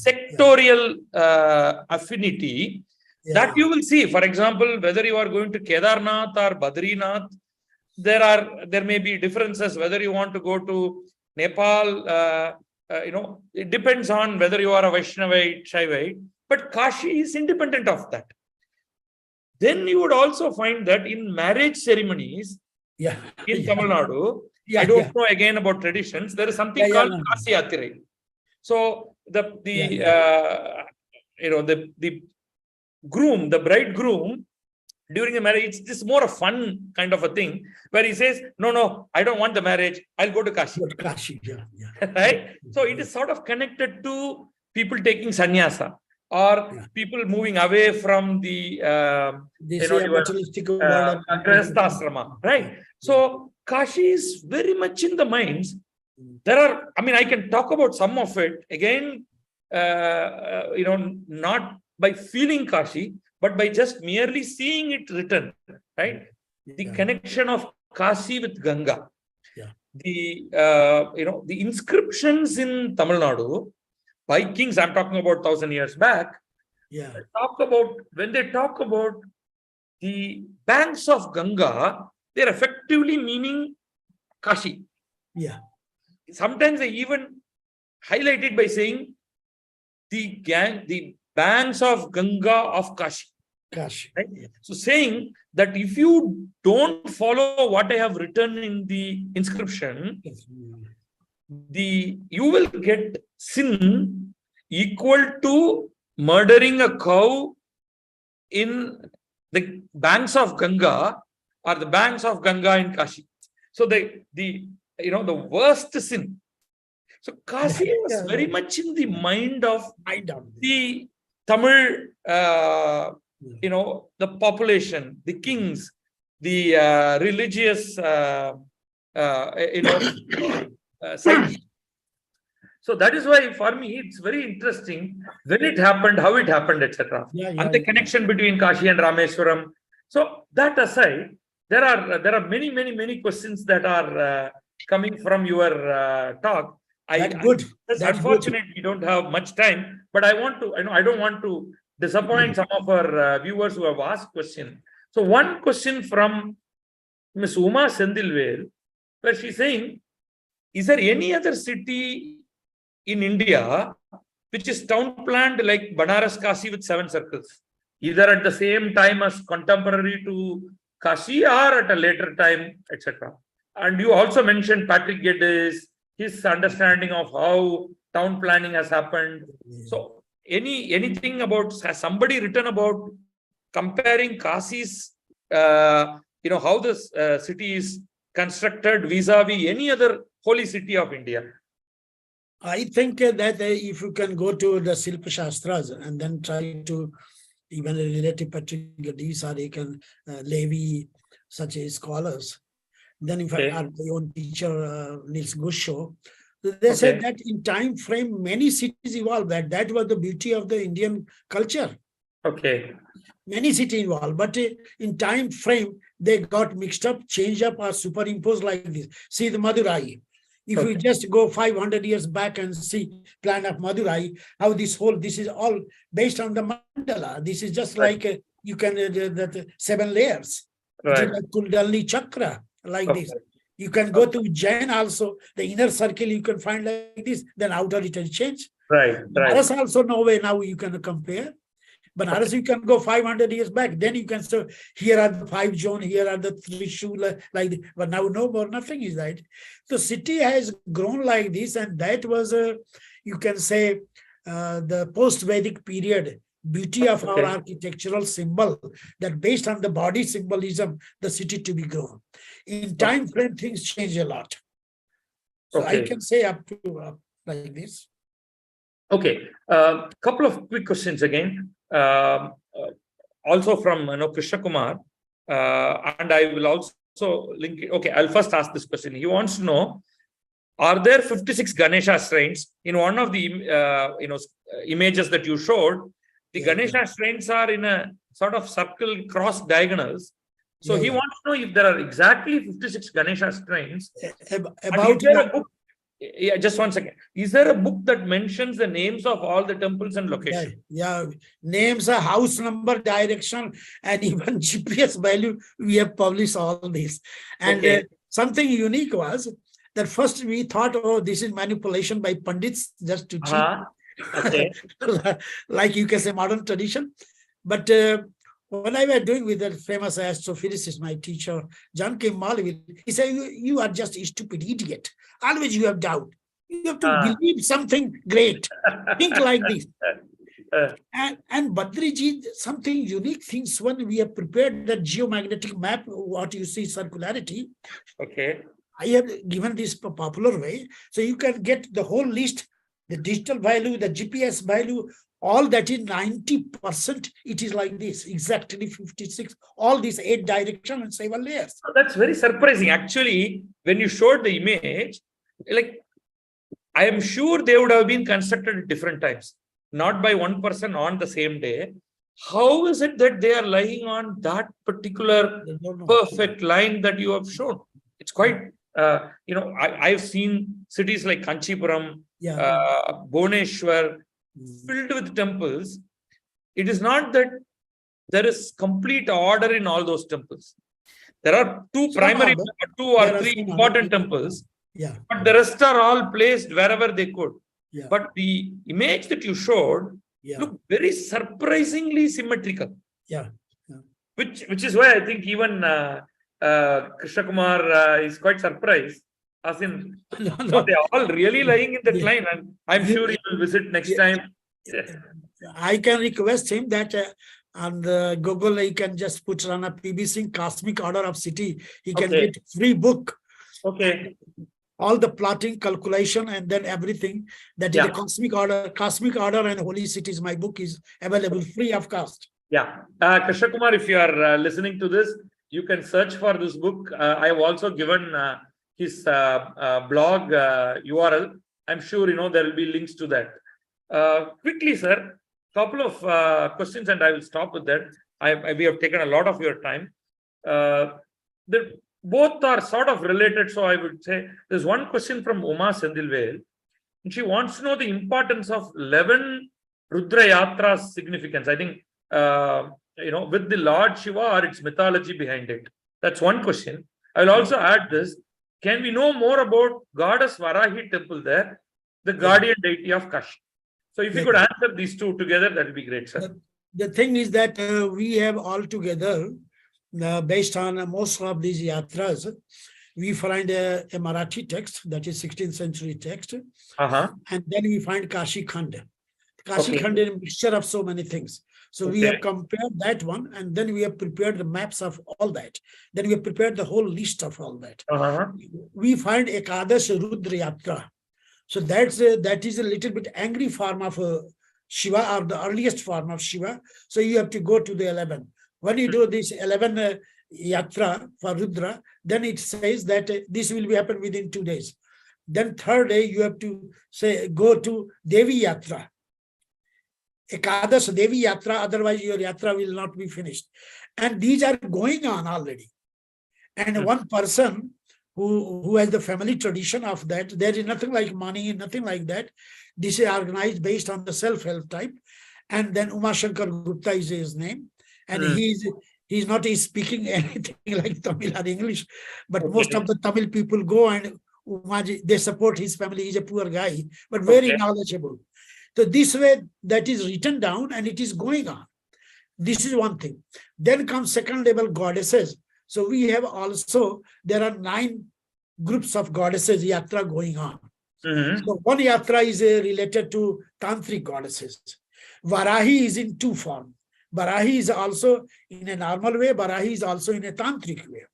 sectorial affinity that you will see. For example, whether you are going to Kedarnath or Badrinath, there may be differences whether you want to go to Nepal. It depends on whether you are a Vaishnavite, Shaivite, but Kashi is independent of that. Then you would also find that in marriage ceremonies in Tamil Nadu, I don't know again about traditions, there is something called Kasi Yathirai. So the groom, the bridegroom, during the marriage, it's more a fun kind of a thing where he says, no, I don't want the marriage, I'll go to Kashi. Right? So it is sort of connected to people taking sannyasa or people moving away from the Grihasthasrama, right? So Kashi is very much in the minds. There are, I can talk about some of it again, not by feeling Kashi, but by just merely seeing it written, right? The connection of Kashi with Ganga. The inscriptions in Tamil Nadu by kings, I'm talking about 1,000 years back, when they talk about the banks of Ganga, they're effectively meaning Kashi. Sometimes they even highlight it by saying the banks of Ganga of Kashi. Right? So saying that if you don't follow what I have written in the inscription, you will get sin equal to murdering a cow in the banks of Ganga or the banks of Ganga in Kashi. So the worst sin. So Kashi was very much in the mind of the Tamil, the population, the kings, the religious, side. So that is why for me it's very interesting when it happened, how it happened, etc. And the connection between Kashi and Rameswaram. So that aside, there are many questions that are coming from your talk. Unfortunately, we don't have much time, but I don't want to disappoint some of our viewers who have asked questions. So one question from Ms. Uma Sendilvel, where she's saying, is there any other city in India which is town planned like Banaras Kashi with 7 circles, either at the same time as contemporary to Kashi or at a later time, etc.? And you also mentioned Patrick Geddes, his understanding of how town planning has happened. So anything about, has somebody written about comparing Kashi's, how this city is constructed vis-a-vis any other holy city of India? I think that if you can go to the Silpa Shastras and then try to even relative Patrick Geddes or you can Levi, such as scholars, Then in Okay. fact, our own teacher, Nils Gusho, they said that in time frame, many cities evolved. That was the beauty of the Indian culture. Okay. Many cities involved, but in time frame, they got mixed up, changed up, or superimposed like this. See the Madurai. If we just go 500 years back and see plan of Madurai, how this is all based on the mandala. This is just like you can, the 7 layers. Right. It is like Kundalini Chakra, like Okay. this. You can go to Jain also, the inner circle you can find like this, then outer it will change. Right. Right. Banaras also no way now you can compare. Banaras you can go 500 years back, then you can say, here are the 5 zones, here are the 3 shula, like this. But now no more, nothing is that. So city has grown like this, and that was you can say the post-Vedic period, beauty of our architectural symbol, that based on the body symbolism, the city to be grown. In time frame, things change a lot. So I can say up to like this. Okay. Couple of quick questions again. Also from Krishna Kumar, and I will also link it. Okay, I'll first ask this question. He wants to know: are there 56 Ganesha shrines? In one of the images that you showed, the Ganesha shrines are in a sort of circle, cross diagonals. So he wants to know if there are exactly 56 Ganesha shrines. About a book? Yeah, just 1 second. Is there a book that mentions the names of all the temples and locations? Yeah, names, house number, direction, and even GPS value. We have published all this. And something unique was that first we thought, oh, this is manipulation by Pandits just to cheat. Okay. Like you can say modern tradition. But when I was doing with that famous astrophysicist, my teacher, John K. Malville, he said, you are just a stupid idiot. Always you have doubt. You have to believe something great. Think like this. And Badriji, something unique things when we have prepared the geomagnetic map, what you see circularity. Okay. I have given this popular way. So you can get the whole list, the digital value, the GPS value, all that is 90%. It is like this, exactly 56. All these 8 directions and 7 layers. So that's very surprising. Actually, when you showed the image, like I am sure they would have been constructed at different times, not by one person on the same day. How is it that they are lying on that particular perfect line that you have shown? It's quite, I've seen cities like Kanchipuram, Bhubaneswar, filled with temples. It is not that there is complete order in all those temples. There are 2 primary, 2 or 3 important temples, but the rest are all placed wherever they could. But the image that you showed looked very surprisingly symmetrical. Which is why I think even Krishna Kumar is quite surprised. As in, are they all really lying in that line? And I'm sure he will visit next time. I can request him that on the Google, you can just put Rana PB Singh, Cosmic Order of City. He can get free book. Okay. All the plotting, calculation, and then everything. That is the Cosmic Order and Holy Cities. My book is available free of cost. Yeah. Krishna Kumar, if you are listening to this, you can search for this book. I have also given his blog URL. I'm sure there will be links to that. Quickly, sir, couple of questions, and I will stop with that. We have taken a lot of your time. Both are sort of related, so I would say there's one question from Uma Sendilvel, and she wants to know the importance of 11 Rudra Yatra's significance. I think with the Lord Shiva or its mythology behind it. That's one question. I will also add this. Can we know more about Goddess Varahi temple there, the guardian deity of Kashi? So if you could answer these 2 together, that would be great, sir. The thing is that we have all together, based on most of these yatras, we find a Marathi text, that is 16th century text. And then we find Kashi Khand. Kashi Khand is a mixture of so many things. So we have compared that one, and then we have prepared the maps of all that. Then we have prepared the whole list of all that. We find Ekadash Rudra Yatra. So that is a little bit angry form of Shiva, or the earliest form of Shiva. So you have to go to the 11. When you do this 11 yatra for Rudra, then it says that this will be happen within 2 days. Then third day you have to say go to Devi Yatra. Ekadash Devi Yatra, otherwise your yatra will not be finished. And these are going on already. And one person who has the family tradition of that, there is nothing like money, nothing like that. This is organized based on the self-help type. And then Umashankar Gupta is his name. And he's not speaking anything like Tamil or English, but most of the Tamil people go and they support his family. He's a poor guy, but very knowledgeable. So this way that is written down and it is going on. This is one thing. Then comes second level goddesses. So we have also, there are 9 groups of goddesses yatra going on. So one yatra is related to tantric goddesses. Varahi is in 2 forms. Varahi is also in a normal way. Varahi is also in a tantric way.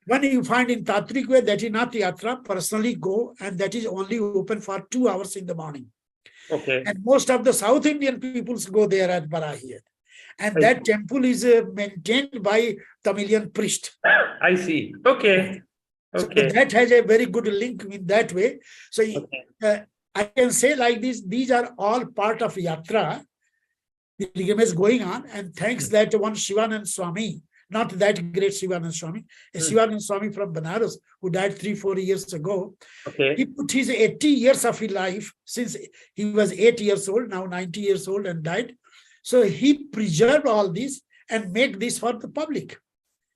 When you find in tantric way, that is not yatra, personally go, and that is only open for 2 hours in the morning. And most of the South Indian peoples go there at Varahi. And that temple is maintained by Tamilian priest. I see. Okay. So that has a very good link in that way. So I can say like this, these are all part of yatra. The pilgrimage going on, and thanks that one Shivanand Swami, not that great Shivanand Swami, a Shivanand Swami from Banaras who died 3-4 years ago. He put his 80 years of his life, since he was 8 years old, now 90 years old and died. So he preserved all this and make this for the public.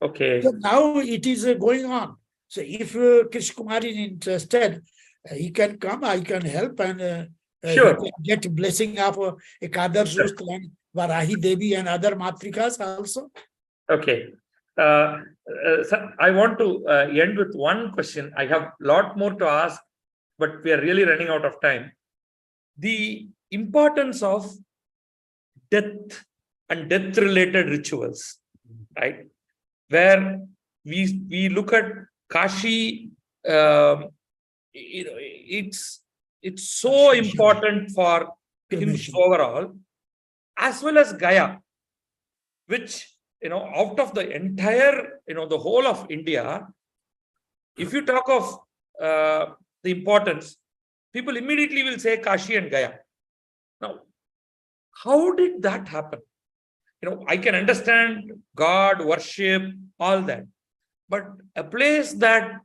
So now it is going on. So if Krishna Kumar is interested, he can come, I can help, and get blessing of Ekadash and Varahi Devi and other Matrikas also. So I want to end with one question. I have a lot more to ask, but we are really running out of time. The importance of death and death-related rituals, right? Where we look at Kashi, it's so important for hymns overall, as well as Gaya, which, out of the entire, the whole of India, if you talk of the importance, people immediately will say Kashi and Gaya. Now, how did that happen? I can understand God, worship, all that, but a place that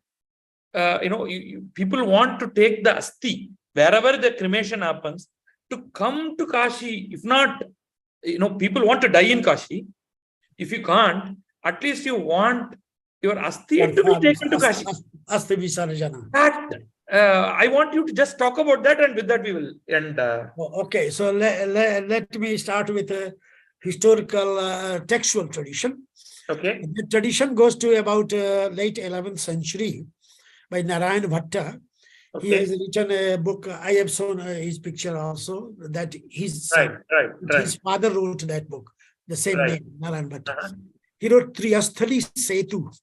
people want to take the asti, wherever the cremation happens, to come to Kashi. If not, people want to die in Kashi. If you can't, at least you want your asti to be taken to Kashi. Asti Visarjana. That, I want you to just talk about that, and with that we will end. Okay, so let me start with a historical textual tradition. The tradition goes to about late 11th century by Narayan Bhatta. He has written a book. I have shown his picture also, that his father wrote that book, the same name, Narayan Bhatta. He wrote Triyasthali Setu.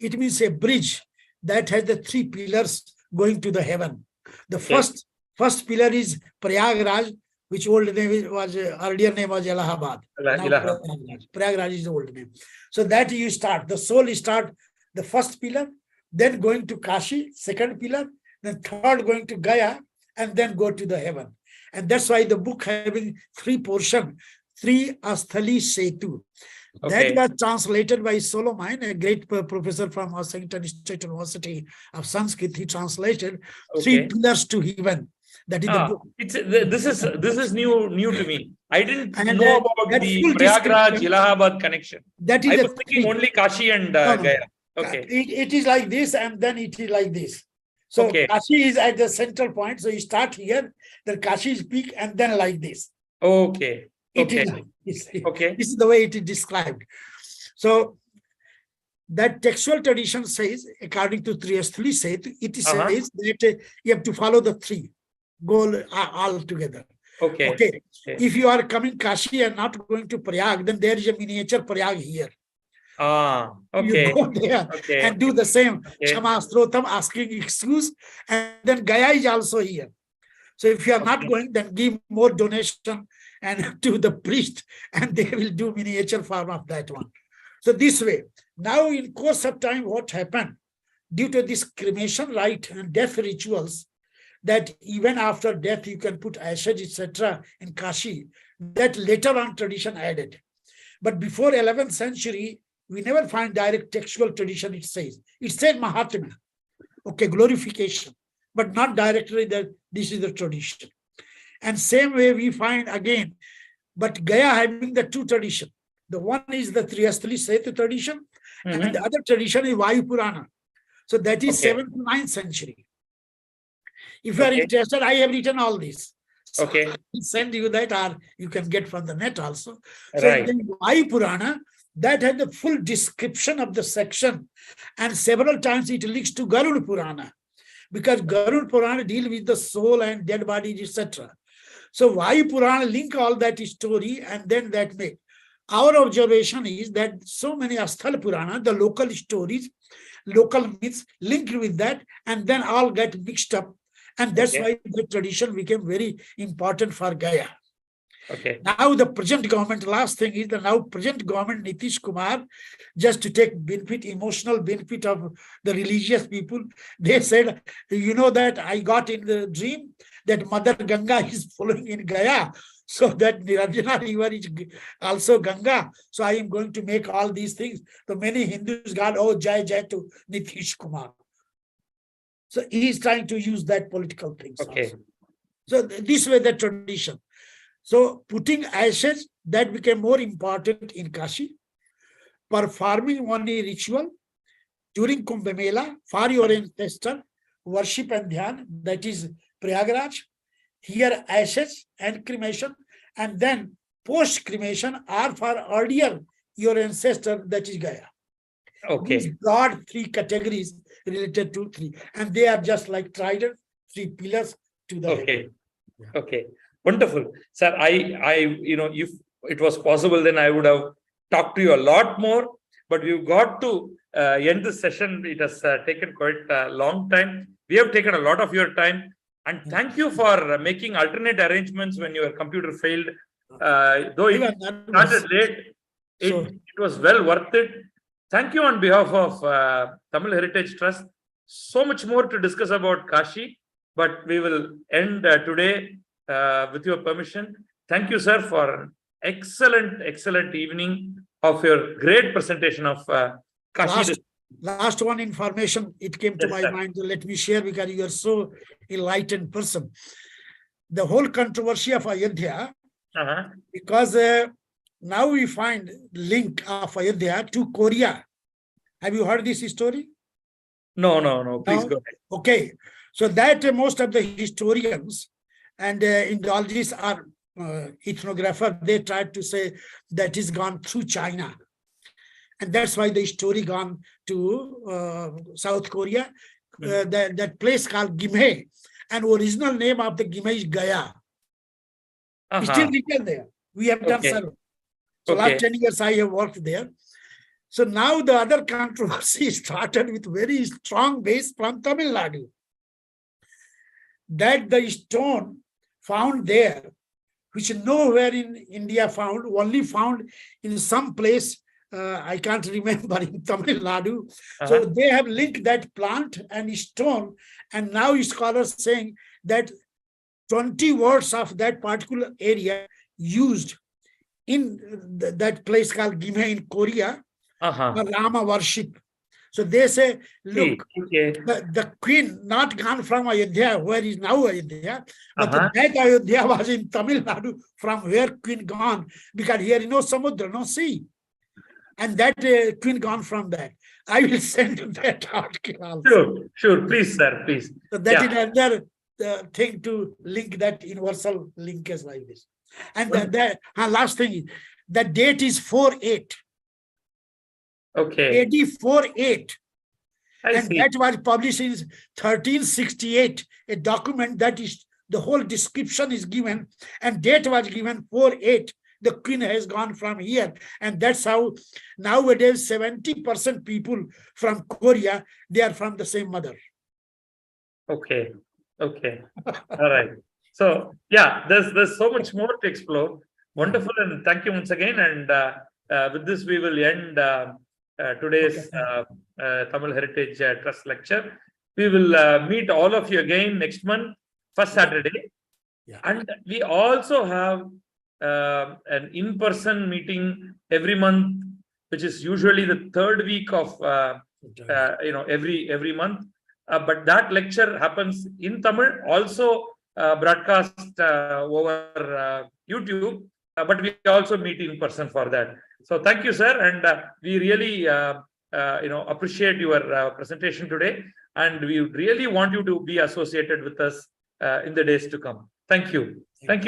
It means a bridge that has the 3 pillars going to the heaven. The first pillar is Prayagraj, which earlier name was Allahabad. Prayagraj is the old name. So that you start, the soul start the first pillar, then going to Kashi, second pillar, then third going to Gaya, and then go to the heaven. And that's why the book having 3 portions, 3 Asthali Setu. That was translated by Solomon, a great professor from Washington State University of Sanskrit. He translated 3 pillars to heaven. That is the book. This is new to me. I didn't know about the Prayagraj Allahabad connection. That is I was thinking only Kashi and Gaya. It is like this, and then it is like this. So Kashi is at the central point. So you start here, then Kashi is peak, and then like this. This is the way it is described. So that textual tradition says, according to Triyasthali Setu, it says that you have to follow the 3. Go all together. If you are coming Kashi and not going to Prayag, then there is a miniature Prayag here. You go there and do the same. Shama Strotam, asking excuse, and then Gaya is also here. So if you are not going, then give more donation and to the priest, and they will do miniature form of that one. So this way, now in course of time, what happened? Due to this cremation rite and death rituals, that even after death you can put ashes, etc. in Kashi, that later on tradition added. But before 11th century, we never find direct textual tradition, it says. It said Mahatma, okay, glorification, but not directly that this is the tradition. And same way we find again, but Gaya having the two tradition. The one is the Triyastali Setu tradition, and the other tradition is Vayu Purana. So that is 7th to 9th century. If you are interested, I have written all this. So I will send you that, or you can get from the net also. So in Vayu Purana, that had the full description of the section, and several times it links to Garuda Purana, because Garuda Purana deal with the soul and dead bodies, etc. So Vayu Purana link all that story, and then that make. Our observation is that so many Asthal Purana, the local stories, local myths linked with that, and then all get mixed up. And that's why the tradition became very important for Gaya. Now the present government, last thing is the now present government, Nitish Kumar, just to take benefit, emotional benefit of the religious people, they said, you know that I got in the dream that Mother Ganga is flowing in Gaya. So that Niranjana river is also Ganga. So I am going to make all these things. So many Hindus got, oh, Jai Jai to Nitish Kumar. So he is trying to use that political things. Also. So this way the tradition. So putting ashes, that became more important in Kashi. Performing one ritual during Kumbh Mela for your ancestor, worship and dhyan, that is Prayagraj. Here ashes and cremation, and then post cremation are for earlier your ancestor, that is Gaya. These broad three categories related to three, and they are just like trident, three pillars to the Wonderful, sir. If it was possible, then I would have talked to you a lot more, but we've got to end this session. It has taken quite a long time. We have taken a lot of your time. And thank you for making alternate arrangements when your computer failed. Though it started late, it was well worth it. Thank you on behalf of Tamil Heritage Trust. So much more to discuss about Kashi, but we will end today with your permission. Thank you, sir, for an excellent evening of your great presentation of Kashi. Last one information, it came to my mind. Let me share, because you are so enlightened person. The whole controversy of Ayodhya, because now we find link of Ayodhya to Korea. Have you heard this story? No. Please go ahead. Okay. So that most of the historians and Indologists are ethnographers, they tried to say that is gone through China. And that's why the story gone to South Korea, that place called Gimhae. And original name of the Gimhae is Gaya. It's still written there. We have done survey. So last 10 years I have worked there. So now the other controversy started with very strong base from Tamil Nadu. That the stone found there, which nowhere in India found, only found in some place, I can't remember, in Tamil Nadu. So they have linked that plant and stone, and now scholars saying that 20 words of that particular area used in that place called Gimhae in Korea, Rama worship. So they say, look, the queen not gone from Ayodhya, where is now Ayodhya, but that Ayodhya was in Tamil Nadu, from where queen gone, because here is no samudra, no sea. And that queen gone from that. I will send you that article also. Sure. Please, sir, please. So that is another thing to link that universal linkage like this. And the last thing is, the date is 4/8. AD 4/8. And that was published in 1368, a document that is, the whole description is given, and date was given 4/8. The queen has gone from here. And that's how nowadays 70% people from Korea, they are from the same mother. Okay. All right. So, there's so much more to explore. Wonderful. And thank you once again. And with this, we will end today's Tamil Heritage Trust lecture. We will meet all of you again next month, first Saturday. Yeah. And we also have an in-person meeting every month, which is usually the third week of every month. But that lecture happens in Tamil, also broadcast over YouTube. But we also meet in person for that. So thank you, sir, and we really appreciate your presentation today, and we really want you to be associated with us in the days to come. Thank you. Thank you.